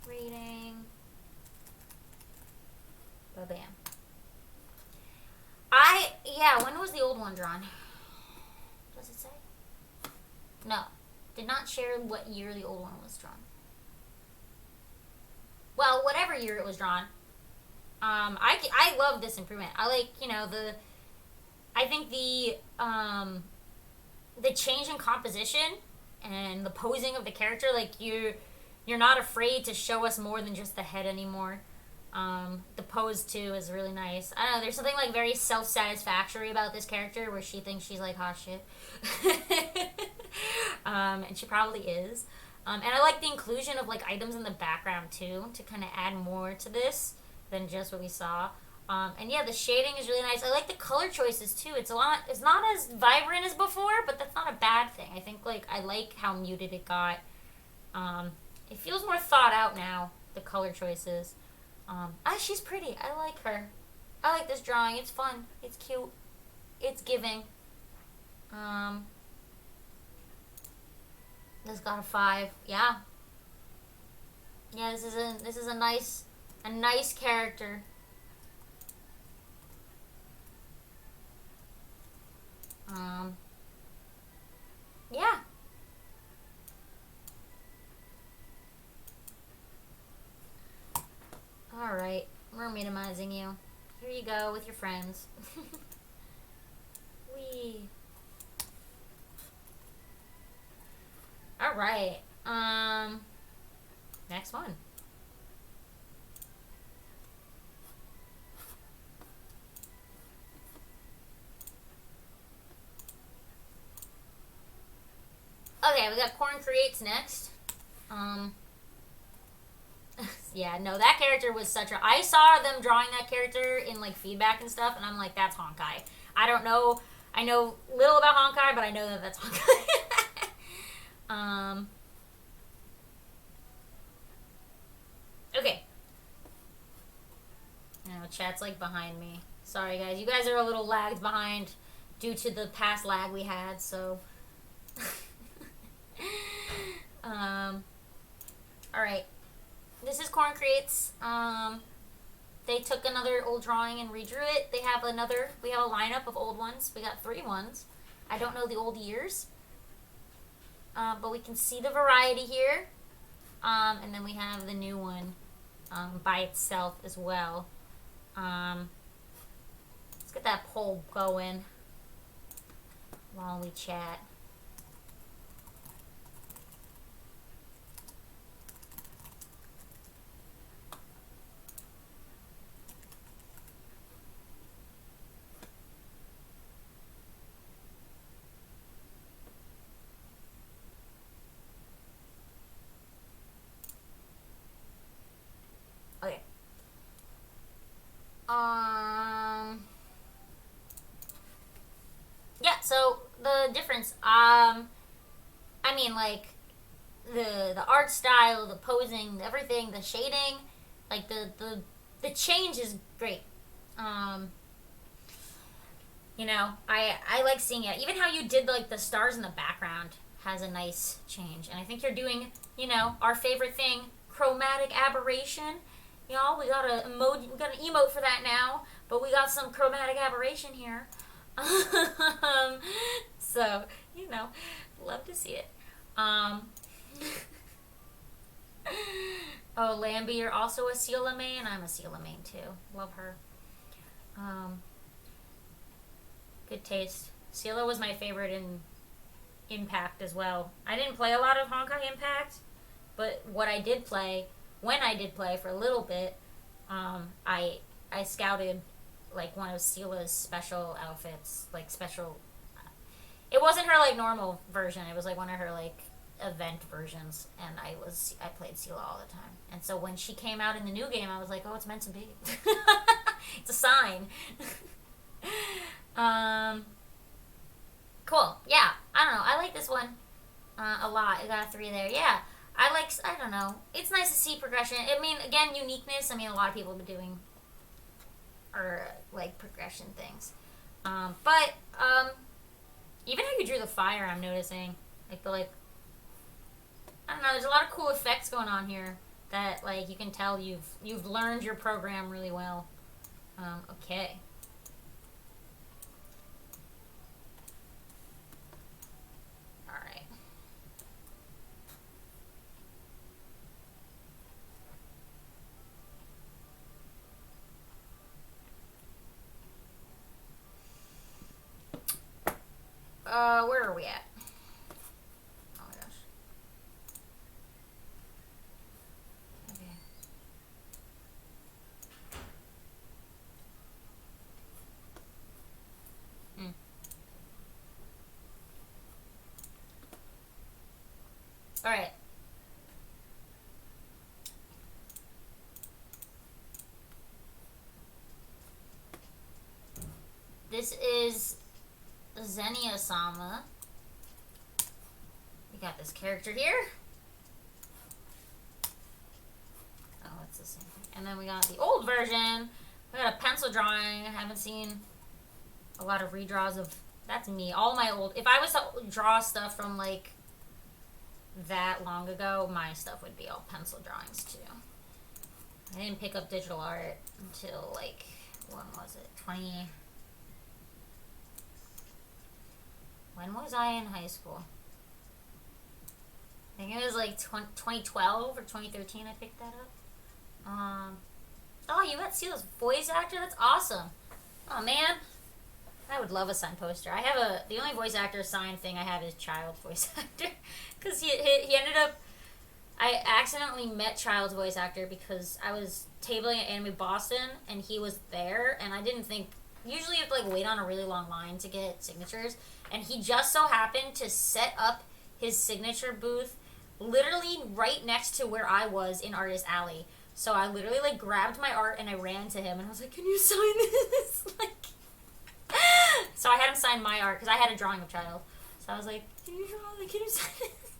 rating. Ba-bam. Yeah, when was the old one drawn? Does it say? No. Did not share what year the old one was drawn. Well, whatever year it was drawn. I love this improvement. I like, I think the change in composition and the posing of the character, like you're not afraid to show us more than just the head anymore. The pose too is really nice. I don't know, there's something like very self-satisfactory about this character where she thinks she's like hot shit. And she probably is. And I like the inclusion of like items in the background too to kind of add more to this than just what we saw. And yeah, the shading is really nice. I like the color choices too. It's not as vibrant as before, but that's not a bad thing. I think like I like how muted it got. It feels more thought out now, the color choices. She's pretty. I like her. I like this drawing. It's fun. It's cute. It's giving. This got a 5. Yeah. Yeah, this is a nice character. Yeah. Alright, we're minimizing you. Here you go with your friends. Wee. Alright, next one. Okay, we got Corn Creates next. Yeah, no, that character was such a... I saw them drawing that character in, like, feedback and stuff, and I'm like, that's Honkai. I don't know... I know little about Honkai, but I know that that's Honkai. Okay. Now, chat's, like, behind me. Sorry, guys. You guys are a little lagged behind due to the past lag we had, so... Alright. This is Corn Creates. They took another old drawing and redrew it. We have a lineup of old ones. We got 3 ones. I don't know the old years. But we can see the variety here. And then we have the new one by itself as well. Let's get that poll going while we chat. Okay. Yeah, so the difference, I mean, like, the art style, the posing, everything, the shading, like, the change is great. I like seeing it. Even how you did, like, the stars in the background has a nice change. And I think you're doing, our favorite thing, chromatic aberration. Y'all, we got an emote for that now, but we got some chromatic aberration here. So, love to see it. Oh, Lambie, you're also a Seela main? I'm a Seela main too. Love her. Good taste. Seela was my favorite in Impact as well. I didn't play a lot of Honkai Impact, but when I did play for a little bit, I scouted like one of Seela's special outfits, like special. It wasn't her like normal version. It was like one of her like event versions, and I played Seela all the time. And so when she came out in the new game, I was like, oh, it's meant to be. It's a sign. Cool. Yeah. I don't know. I like this one a lot. I got a 3 there. Yeah. I don't know. It's nice to see progression. I mean, again, uniqueness. I mean, a lot of people have been doing like progression things. But even how you drew the fire, I'm noticing. I don't know, there's a lot of cool effects going on here that like you can tell you've learned your program really well. Okay. Alright. Where are we at? Oh my gosh. Okay. Alright. This is Xenia-sama. We got this character here. Oh, it's the same thing. And then we got the old version. We got a pencil drawing. I haven't seen a lot of redraws of... That's me. All my old... If I was to draw stuff from, like, that long ago, my stuff would be all pencil drawings, too. I didn't pick up digital art until, like... When was it? When was I in high school? I think it was like 2012 or 2013 I picked that up. Oh, you got to see this voice actor? That's awesome. Oh, man. I would love a signed poster. I have the only voice actor signed thing I have is Child's voice actor. Because he ended up... I accidentally met Child's voice actor because I was tabling at Anime Boston and he was there and I didn't think... Usually you have to like wait on a really long line to get signatures. And he just so happened to set up his signature booth literally right next to where I was in Artist Alley. So I literally like grabbed my art and I ran to him and I was like, "Can you sign this?" Like, so I had him sign my art because I had a drawing of Child. So I was like, "Can you sign this?"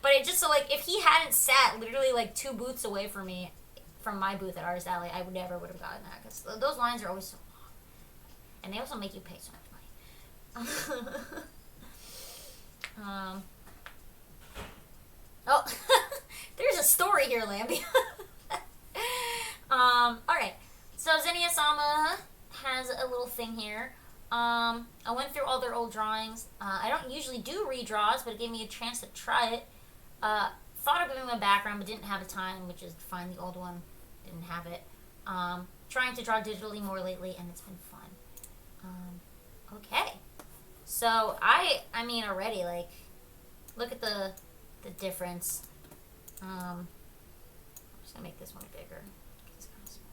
But it just so like if he hadn't sat literally like 2 booths away from me, from my booth at Artist Alley, I never would have gotten that because those lines are always so long, and they also make you pay so much money. Oh, there's a story here, Lambie. Alright. So Xenia-sama has a little thing here. I went through all their old drawings. I don't usually do redraws, but it gave me a chance to try it. Thought of giving them a background, but didn't have the time, which is fine. The old one didn't have it. Trying to draw digitally more lately, and it's been fun. Okay. So, I mean, already, like, look at the difference. I'm just gonna make this one bigger. It's kind of small.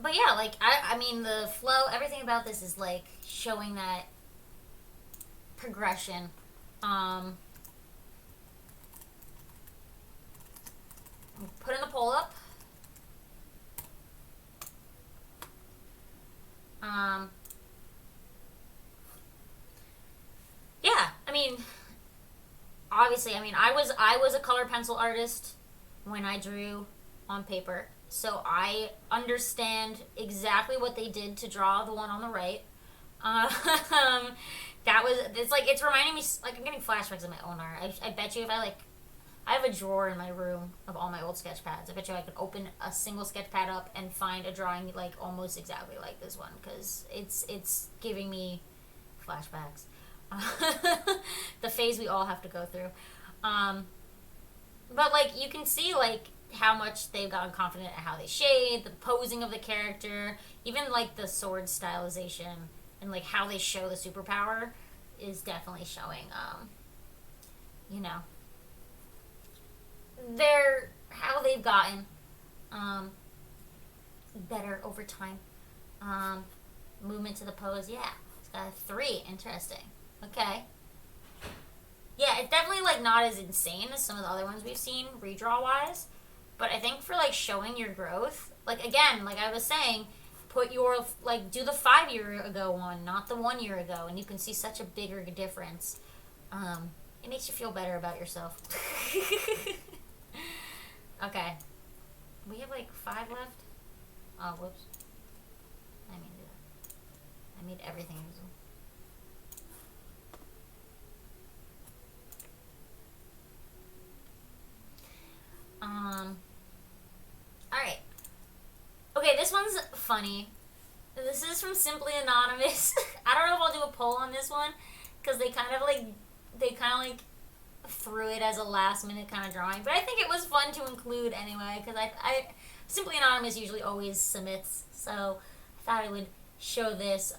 But yeah, like, I mean, the flow, everything about this is, like, showing that progression. Putting the poll up. Yeah, I mean, obviously, I mean, I was a color pencil artist when I drew on paper, so I understand exactly what they did to draw the one on the right. It's like, it's reminding me, like, I'm getting flashbacks of my own art. I bet you if I have a drawer in my room of all my old sketch pads. I bet you I could open a single sketch pad up and find a drawing like almost exactly like this one because it's giving me flashbacks. The phase we all have to go through. But like you can see like how much they've gotten confident at how they shade, the posing of the character, even like the sword stylization and like how they show the superpower is definitely showing you know, how they've gotten better over time. Movement to the pose, yeah. It's got a 3. Interesting. Okay. Yeah, it's definitely like not as insane as some of the other ones we've seen redraw wise. But I think for like showing your growth, like again, like I was saying, put your like do the 5-year ago one, not the 1 year ago, and you can see such a bigger difference. It makes you feel better about yourself. Okay. We have like 5 left. Oh, whoops. I made everything invisible. funny. This is from Simply Anonymous. I don't know if I'll do a poll on this one because they kind of like threw it as a last minute kind of drawing, but I think it was fun to include anyway because I Simply Anonymous usually always submits, so I thought I would show this.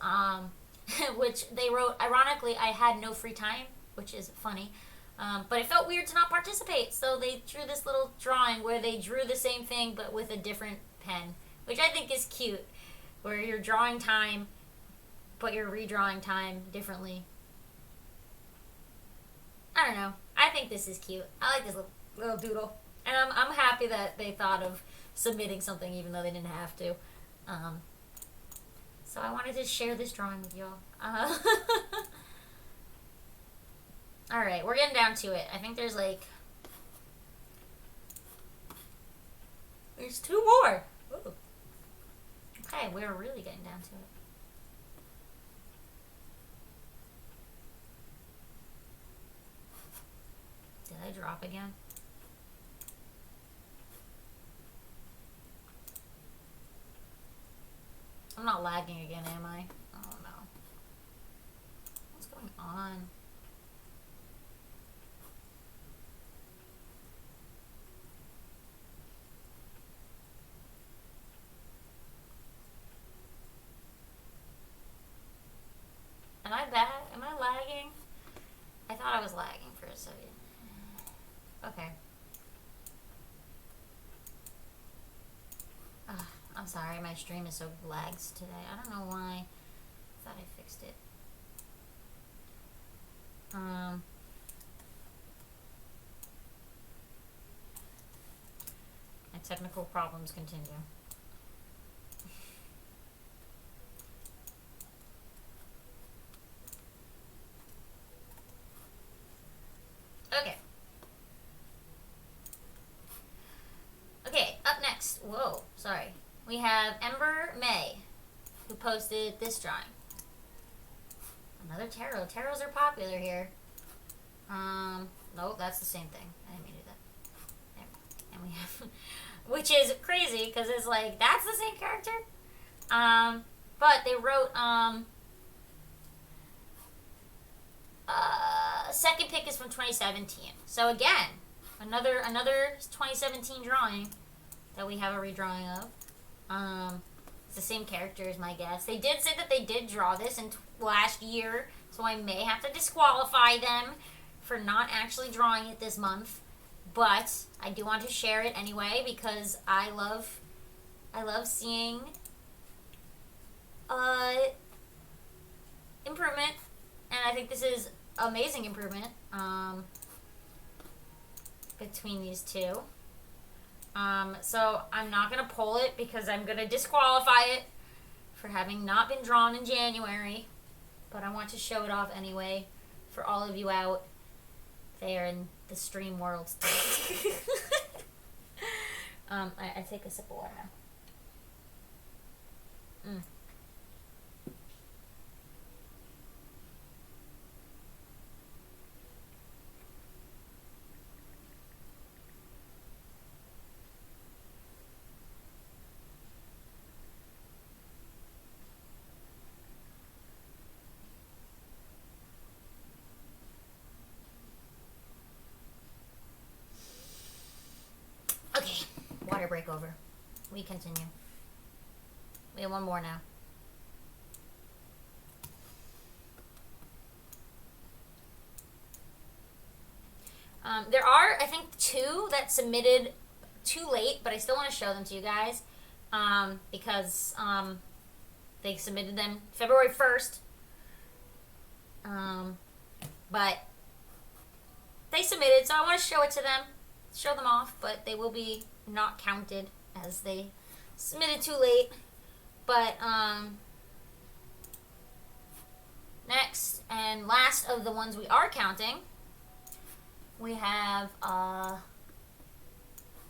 Which they wrote, ironically, I had no free time, which is funny. But it felt weird to not participate, so they drew this little drawing where they drew the same thing but with a different pen, which I think is cute, where you're drawing time, but you're redrawing time differently. I don't know. I think this is cute. I like this little doodle. And I'm happy that they thought of submitting something even though they didn't have to. So I wanted to share this drawing with y'all. Alright, we're getting down to it. I think there's there's 2 more. Ooh. Okay, we're really getting down to it. Did I drop again? I'm not lagging again, am I? Oh no. What's going on? Am I bad? Am I lagging? I thought I was lagging for a second. Okay. I'm sorry, my stream is so lags today. I don't know why. I thought I fixed it. My technical problems continue. Okay. Okay, up next. Whoa, sorry. We have Ember May, who posted this drawing. Another tarot. Tarots are popular here. Nope, that's the same thing. I didn't mean to do that. There. And we have, which is crazy because it's like that's the same character. But they wrote second pick is from 2017. So again, another 2017 drawing that we have a redrawing of. It's the same character as my guess. They did say that they did draw this in last year, so I may have to disqualify them for not actually drawing it this month. But I do want to share it anyway because I love seeing improvement, and I think this is amazing improvement between these two. So I'm not going to pull it because I'm going to disqualify it for having not been drawn in January. But I want to show it off anyway for all of you out there in the stream world. I take a sip of water now. Okay, water break over. We continue. We have one more now. There are, I think, 2 that submitted too late, but I still want to show them to you guys because they submitted them February 1st. But they submitted, so I want to show it to them, show them off, but they will be not counted as they submitted too late. But next and last of the ones we are counting, we have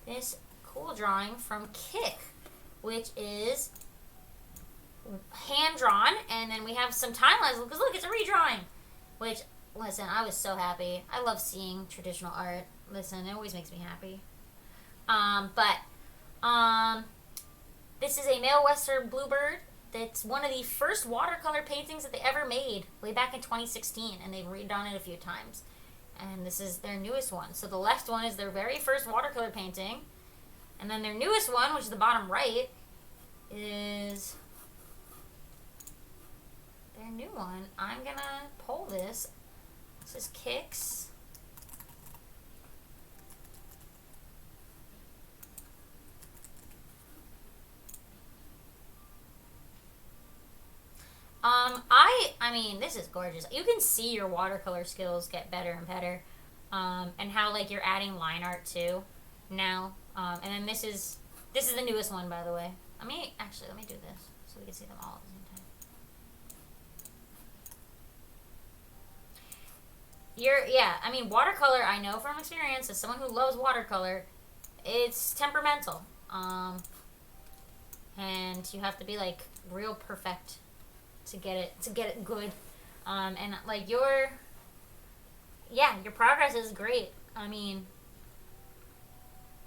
this cool drawing from Kick, which is hand-drawn, and then we have some timelines, because look, it's a redrawing, which, listen, I was so happy. I love seeing traditional art. Listen, it always makes me happy. But This is a male western bluebird. That's one of the first watercolor paintings that they ever made way back in 2016, and they've redone it a few times. And this is their newest one. So the left one is their very first watercolor painting, and then their newest one, which is the bottom right, is their new one. I'm gonna pull this. This is Kicks. I mean, this is gorgeous. You can see your watercolor skills get better and better, and how like you're adding line art too, now. And then this is the newest one, by the way. Let me do this so we can see them all at the same time. I mean, watercolor. I know from experience, as someone who loves watercolor, it's temperamental, and you have to be like real perfect to get it good, and like your progress is great. I mean,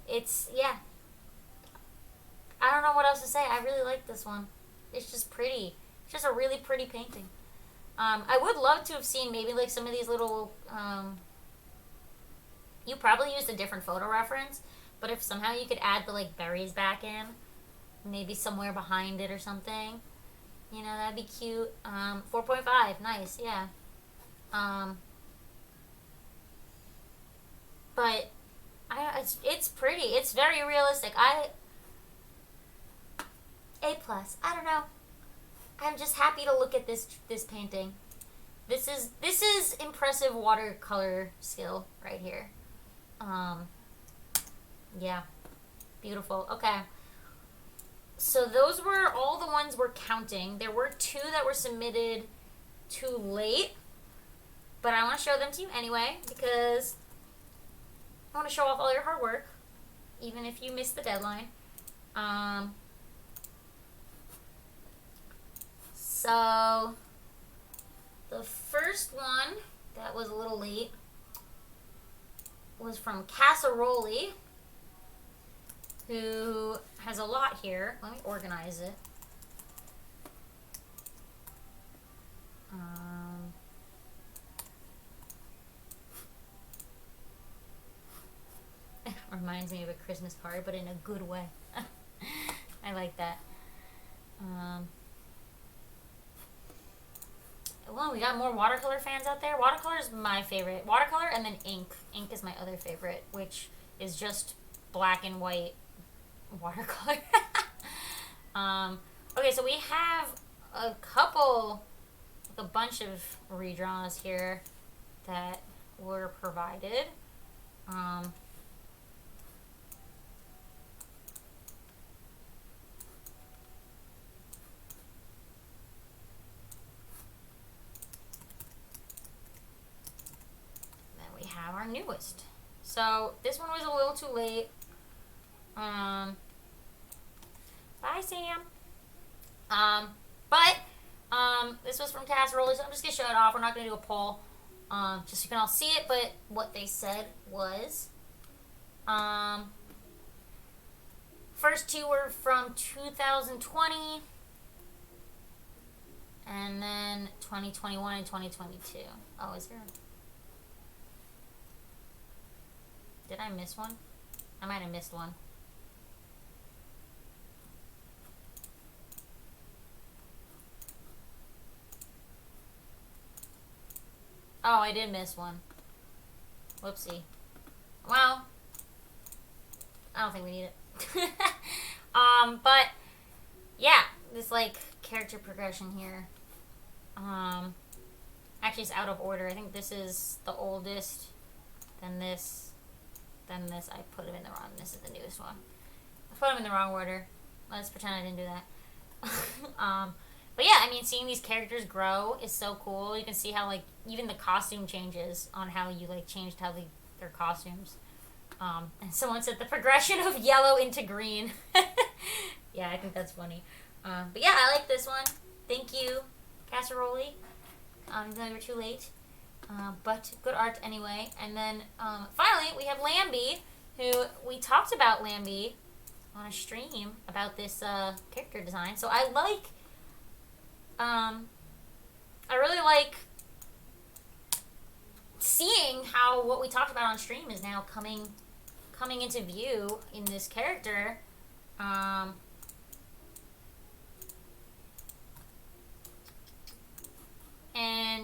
it's I don't know what else to say. I really like this one. It's just pretty. It's just a really pretty painting. I would love to have seen maybe like some of these little. You probably used a different photo reference, but if somehow you could add the like berries back in, maybe somewhere behind it or something. You know, that'd be cute. 4.5, nice, yeah. But it's pretty. It's very realistic. A plus. I don't know. I'm just happy to look at this painting. This is impressive watercolor skill right here. Yeah, beautiful. Okay. So those were all the ones we're counting. There were 2 that were submitted too late, but I want to show them to you anyway because I want to show off all your hard work, even if you missed the deadline. So the first one that was a little late was from Casseroli, who has a lot here. Let me organize it. Reminds me of a Christmas card, but in a good way. I like that. Well, we got more watercolor fans out there. Watercolor is my favorite. Watercolor and then ink. Ink is my other favorite, which is just black and white watercolor. Okay, so we have a bunch of redraws here that were provided. Then we have our newest. So this one was a little too late. Bye, Sam. But this was from Casseroli, so I'm just gonna show it off. We're not gonna do a poll, just so you can all see it. But what they said was, first 2 were from 2020, and then 2021 and 2022. Oh, is there? Did I miss one? I might have missed one. Oh, I did miss one. Whoopsie. Well, I don't think we need it. But yeah, this like character progression here. Actually, it's out of order. I think this is the oldest, then this, then this. I put them in the wrong. This is the newest one. I put them in the wrong order. Let's pretend I didn't do that. But yeah, I mean, seeing these characters grow is so cool. You can see how, like, even the costume changes on how you, like, changed how their costumes. And someone said the progression of yellow into green. Yeah, I think that's funny. But yeah, I like this one. Thank you, Casseroli. Even though we're too late. But good art anyway. And then, finally, we have Lambie, who we talked about Lambie on a stream about this character design. So I like, I really like seeing how what we talked about on stream is now coming into view in this character. And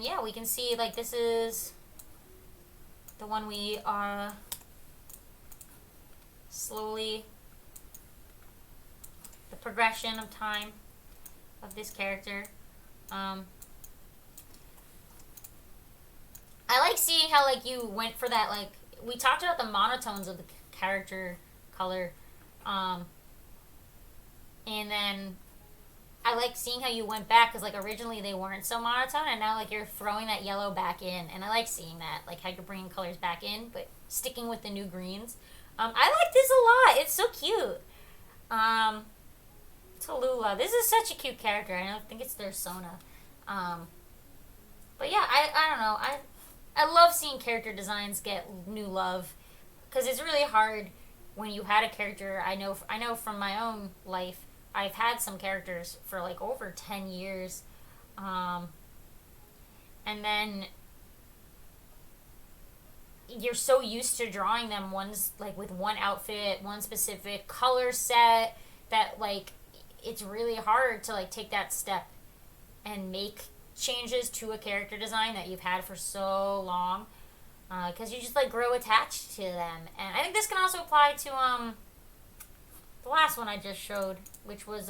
yeah, we can see like this is the one we are slowly, the progression of time of this character. I like seeing how like you went for that, like we talked about the monotones of the character color, and then I like seeing how you went back, because like originally they weren't so monotone, and now like you're throwing that yellow back in, and I like seeing that, like how you're bringing colors back in but sticking with the new greens. I like this a lot. It's so cute. Tallulah, this is such a cute character. I don't think it's their Sona. But yeah, I don't know, I love seeing character designs get new love, because it's really hard when you had a character. I know from my own life, I've had some characters for like over 10 years, and then you're so used to drawing them ones like with one outfit, one specific color set, that like it's really hard to like take that step and make changes to a character design that you've had for so long, because you just like grow attached to them. And I think this can also apply to the last one I just showed, which was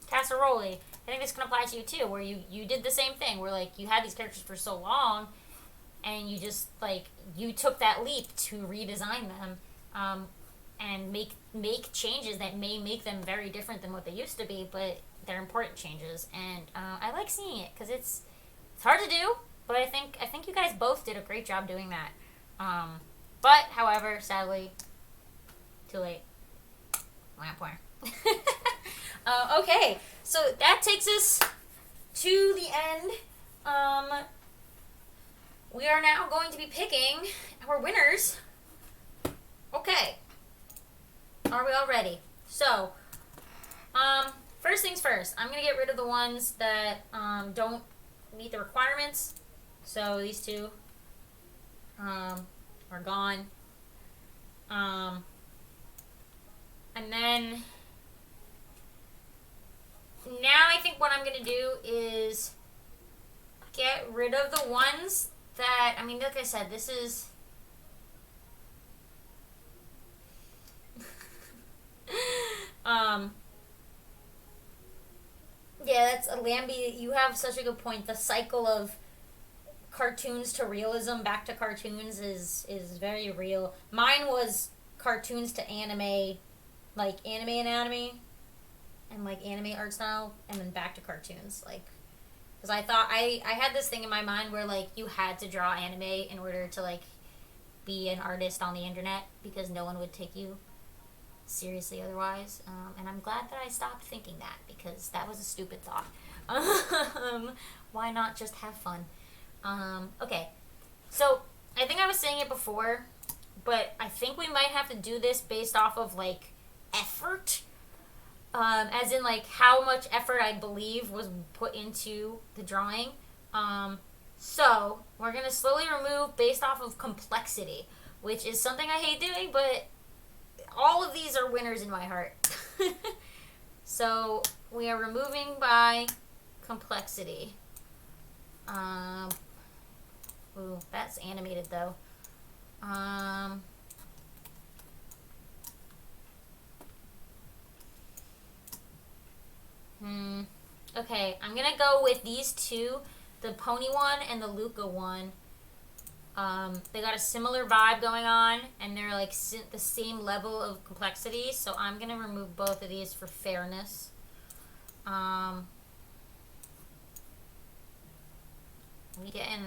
Casseroli. I think this can apply to you too, where you did the same thing, where like you had these characters for so long, and you just like you took that leap to redesign them, and make changes that may make them very different than what they used to be, but they're important changes. And I like seeing it, because it's hard to do, but I think you guys both did a great job doing that. But however, sadly, too late. Okay, so that takes us to the end. We are now going to be picking our winners. Okay. Are we all ready? So, first things first, I'm going to get rid of the ones that don't meet the requirements. So these two are gone. And then now I think what I'm going to do is get rid of the ones that, I mean, like I said, this is yeah, that's a Lambie. You have such a good point. The cycle of cartoons to realism, back to cartoons, is very real. Mine was cartoons to anime, like anime anatomy, and like anime art style, and then back to cartoons, like, because I thought I had this thing in my mind where like you had to draw anime in order to like be an artist on the internet, because no one would take you seriously otherwise. And I'm glad that I stopped thinking that, because that was a stupid thought. Why not just have fun? Okay, so I think I was saying it before, but I think we might have to do this based off of like effort, as in like how much effort I believe was put into the drawing. So we're gonna slowly remove based off of complexity, which is something I hate doing, but all of these are winners in my heart. So we are removing by complexity. Ooh, that's animated though. Okay, I'm gonna go with these two, the Pony one and the Luca one. They got a similar vibe going on, and they're like the same level of complexity, so I'm gonna remove both of these for fairness.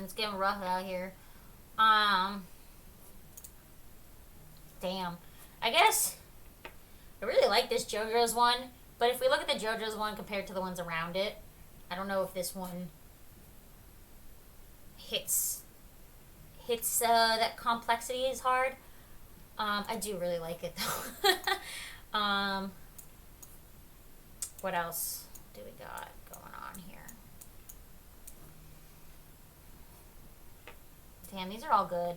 It's getting rough out here. Damn. I guess I really like this JoJo's one, but if we look at the JoJo's one compared to the ones around it, I don't know if this one hits that complexity is hard. I do really like it though. Um, what else do we got going on here? Damn, these are all good.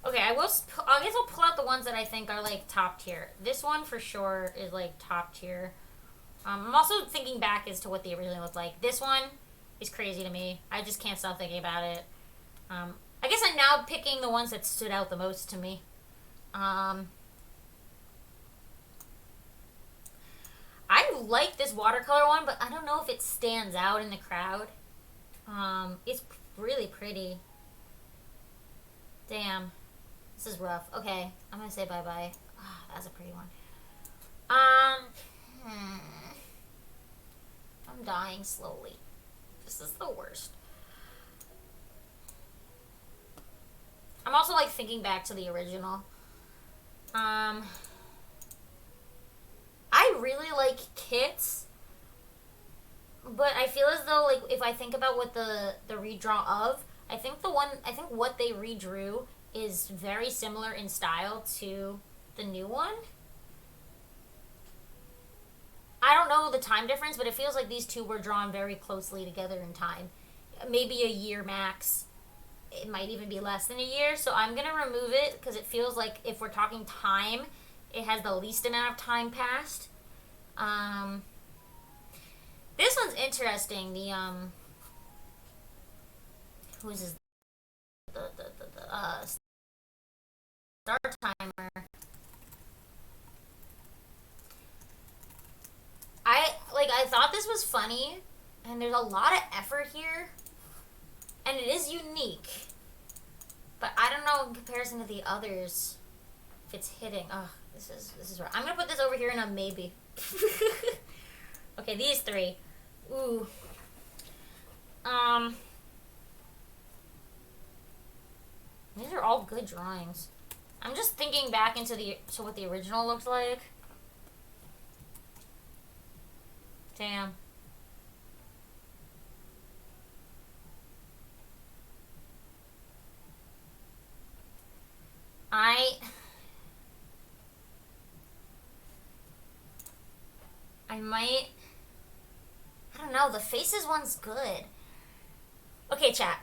Okay, I guess I'll pull out the ones that I think are like top tier. This one for sure is like top tier. I'm also thinking back as to what they originally looked like. This one is crazy to me. I just can't stop thinking about it. I guess I'm now picking the ones that stood out the most to me. I like this watercolor one, but I don't know if it stands out in the crowd. It's really pretty. Damn. This is rough. Okay, I'm gonna say bye-bye. Oh, that's a pretty one. I'm dying slowly. This is the worst. I'm also like thinking back to the original. I really like Kits, but I feel as though like if I think about what the redraw of, I think what they redrew is very similar in style to the new one. I don't know the time difference, but it feels like these two were drawn very closely together in time. Maybe a year max. It might even be less than a year. So I'm going to remove it because it feels like if we're talking time, it has the least amount of time passed. This one's interesting. The, who is this? The Star Timer. I thought this was funny, and there's a lot of effort here, and it is unique. But I don't know in comparison to the others if it's hitting. Oh, this is right. I'm gonna put this over here in a maybe. Okay, these three. Ooh. These are all good drawings. I'm just thinking back to what the original looked like. Damn. I might. I don't know. The faces one's good. Okay, chat.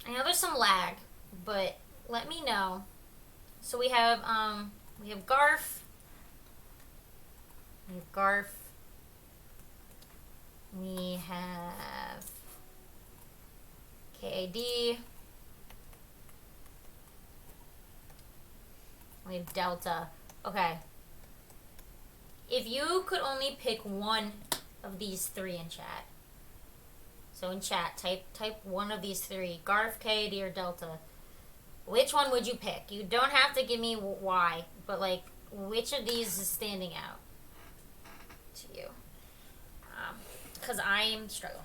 I know there's some lag, but let me know. So we have Garf. We have Garf. We have KAD. We have Delta. Okay. If you could only pick one of these three in chat. So in chat, type one of these three. Garf, KAD, or Delta. Which one would you pick? You don't have to give me why, but like, which of these is standing out to you? Because I'm struggling,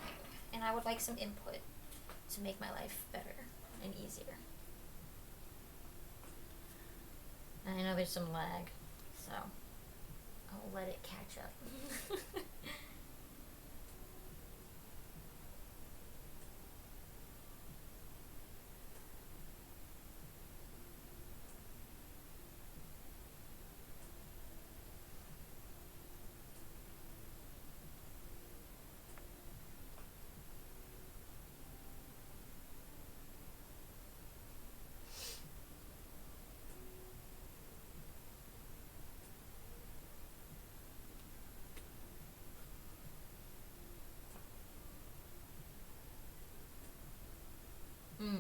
and I would like some input to make my life better and easier. And I know there's some lag, so I'll let it catch up.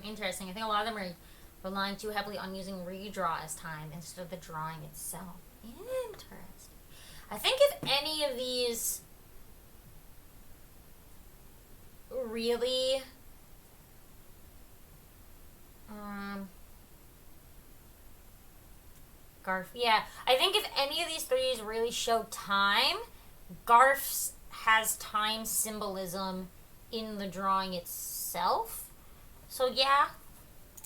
Interesting. I think a lot of them are relying too heavily on using redraw as time instead of the drawing itself. Interesting. I think if any of these really Garf, yeah, I think if any of these threes really show time, Garf's has time symbolism in the drawing itself. So yeah,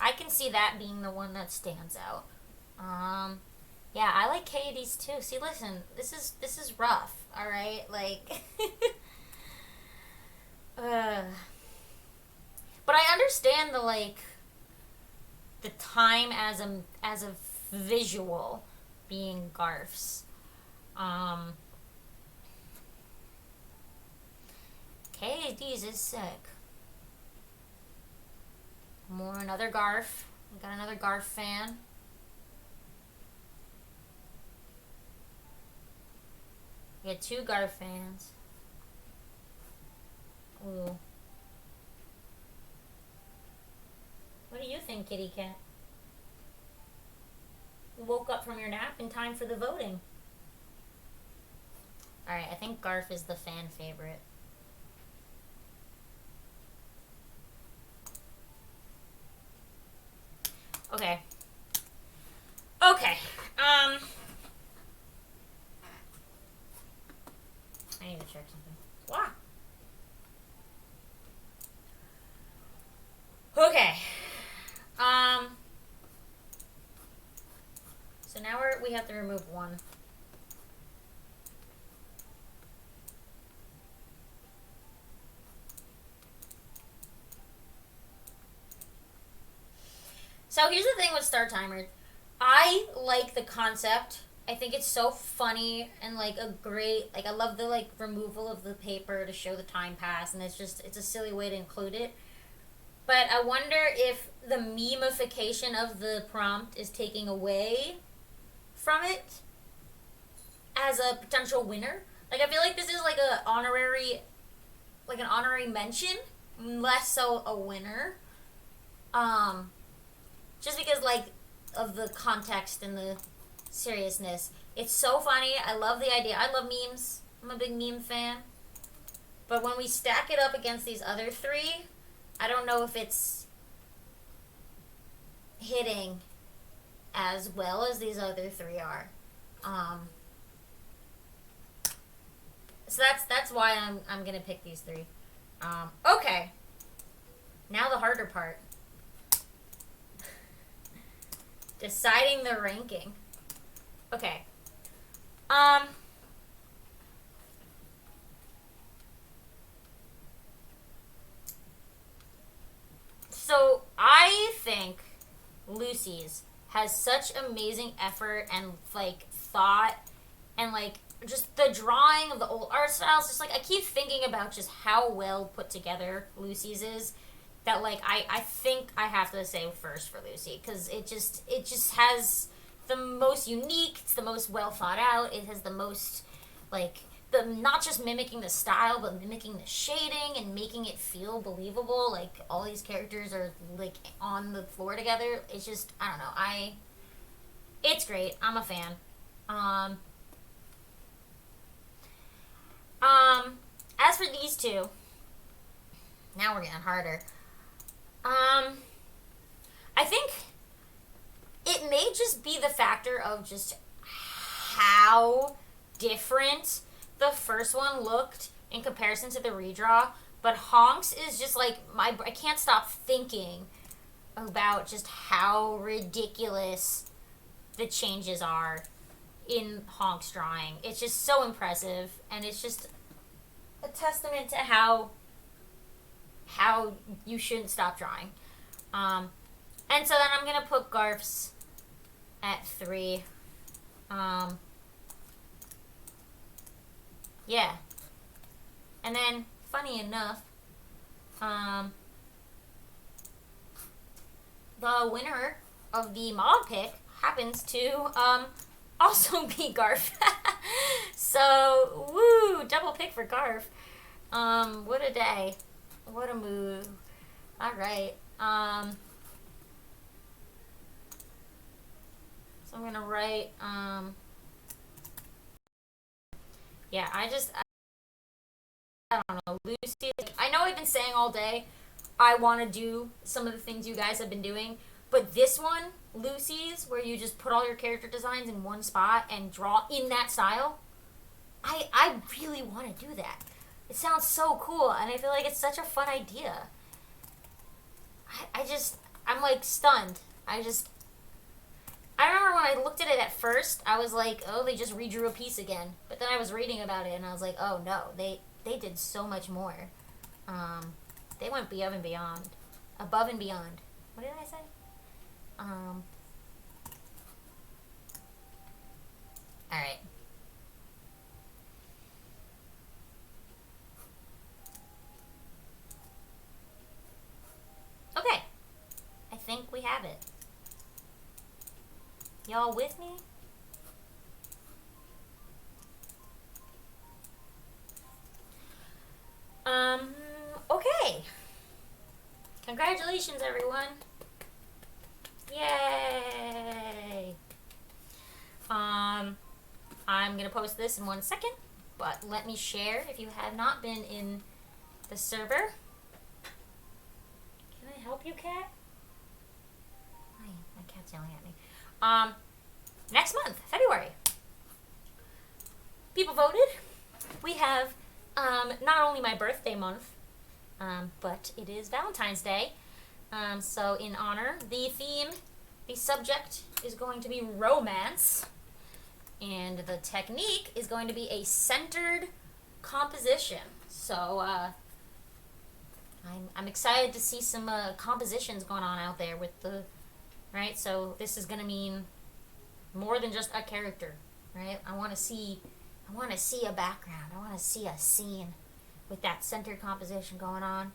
I can see that being the one that stands out. Yeah, I like KAD's too. See, listen, this is rough. All right, like, but I understand the time as a visual being Garf's. KD's is sick. Another Garf. We got another Garf fan. We got 2 Garf fans. Ooh. What do you think, kitty cat? You woke up from your nap in time for the voting. Alright, I think Garf is the fan favorite. Okay. Okay. I need to check something. Wow. Okay. So now we have to remove 1. So here's the thing with Star Timer. I like the concept. I think it's so funny and like a great, like I love the like removal of the paper to show the time pass, and it's a silly way to include it. But I wonder if the memification of the prompt is taking away from it as a potential winner. Like I feel like this is like an honorary mention, less so a winner. Just because like of the context and the seriousness. It's so funny. I love the idea. I love memes. I'm a big meme fan. But when we stack it up against these other 3, I don't know if it's hitting as well as these other 3 are. So that's why I'm gonna pick these 3. Okay. Now the harder part. Deciding the ranking. Okay. So I think Lucy's has such amazing effort and like thought and like just the drawing of the old art styles. Just like I keep thinking about just how well put together Lucy's is. That like I think I have to say first for Lucy because it just has the most unique, it's the most well thought out, it has the most like the not just mimicking the style but mimicking the shading and making it feel believable, like all these characters are like on the floor together. It's just I don't know, it's great. I'm a fan. As for these 2, now we're getting harder. I think it may just be the factor of just how different the first one looked in comparison to the redraw, but Honks is just like I can't stop thinking about just how ridiculous the changes are in Honk's drawing. It's just so impressive, and it's just a testament to how you shouldn't stop drawing. And so then I'm gonna put Garf's at 3. Yeah. And then, funny enough, the winner of the mob pick happens to also be Garf. So, woo, double pick for Garf. What a day. What a move. Alright. So I'm gonna write, yeah, I don't know, Lucy, I know I've been saying all day, I want to do some of the things you guys have been doing, but this one, Lucy's, where you just put all your character designs in one spot and draw in that style, I really want to do that. It sounds so cool, and I feel like it's such a fun idea. I'm like stunned. I remember when I looked at it at first, I was like, oh, they just redrew a piece again. But then I was reading about it, and I was like, oh no, they did so much more. They went above and beyond. Above and beyond. What did I say? have it. Y'all with me? Okay. Congratulations, everyone. Yay. I'm gonna post this in 1 second, but let me share if you have not been in the server. Can I help you, cat? Hi, my cat's yelling at me. Next month, February. People voted. We have not only my birthday month, but it is Valentine's Day. So in honor, the subject is going to be romance, and the technique is going to be a centered composition. So I'm excited to see some compositions going on out there with the, right? So this is going to mean more than just a character, right? I want to see a background. I want to see a scene with that centered composition going on.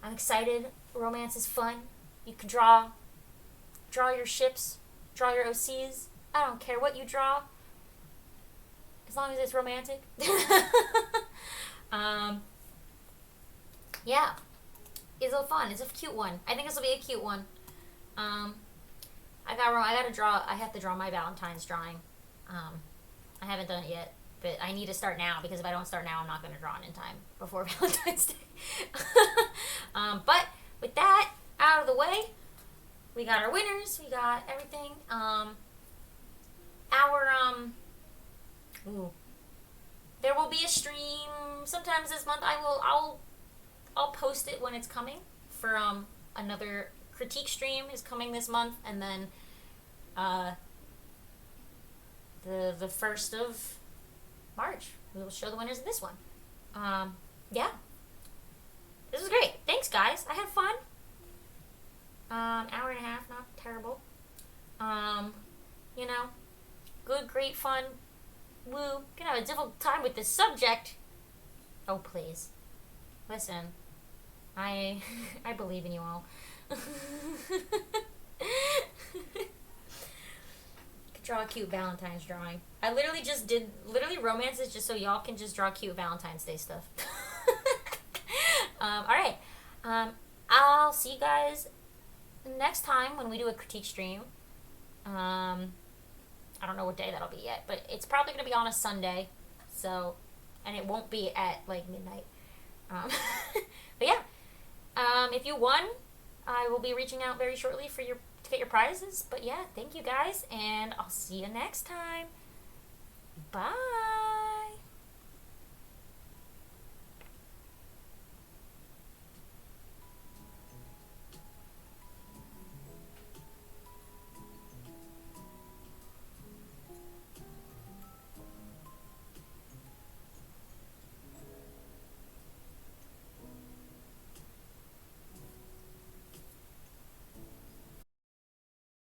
I'm excited. Romance is fun. You can draw your ships, draw your OCs. I don't care what you draw, as long as it's romantic. Yeah, it's a fun. It's a cute one. I think this will be a cute one. I have to draw my Valentine's drawing. I haven't done it yet, but I need to start now, because if I don't start now, I'm not going to draw it in time before Valentine's Day. But with that out of the way, we got our winners. We got everything. There will be a stream sometimes this month. I'll post it when it's coming. For another critique stream is coming this month, and then the 1st of March we will show the winners of this one. Yeah, this was great. Thanks, guys. I had fun. Hour and a half, not terrible. You know, good, great fun. Woo. Gonna have a difficult time with this subject. Oh, please. Listen, I believe in you all. Could draw a cute Valentine's drawing. I literally just did, romance is just so y'all can just draw cute Valentine's Day stuff. Alright. I'll see you guys next time when we do a critique stream. I don't know what day that'll be yet, but it's probably going to be on a Sunday, so, and it won't be at, like, midnight. But yeah, if you won, I will be reaching out very shortly to get your prizes. But yeah, thank you guys, and I'll see you next time. Bye.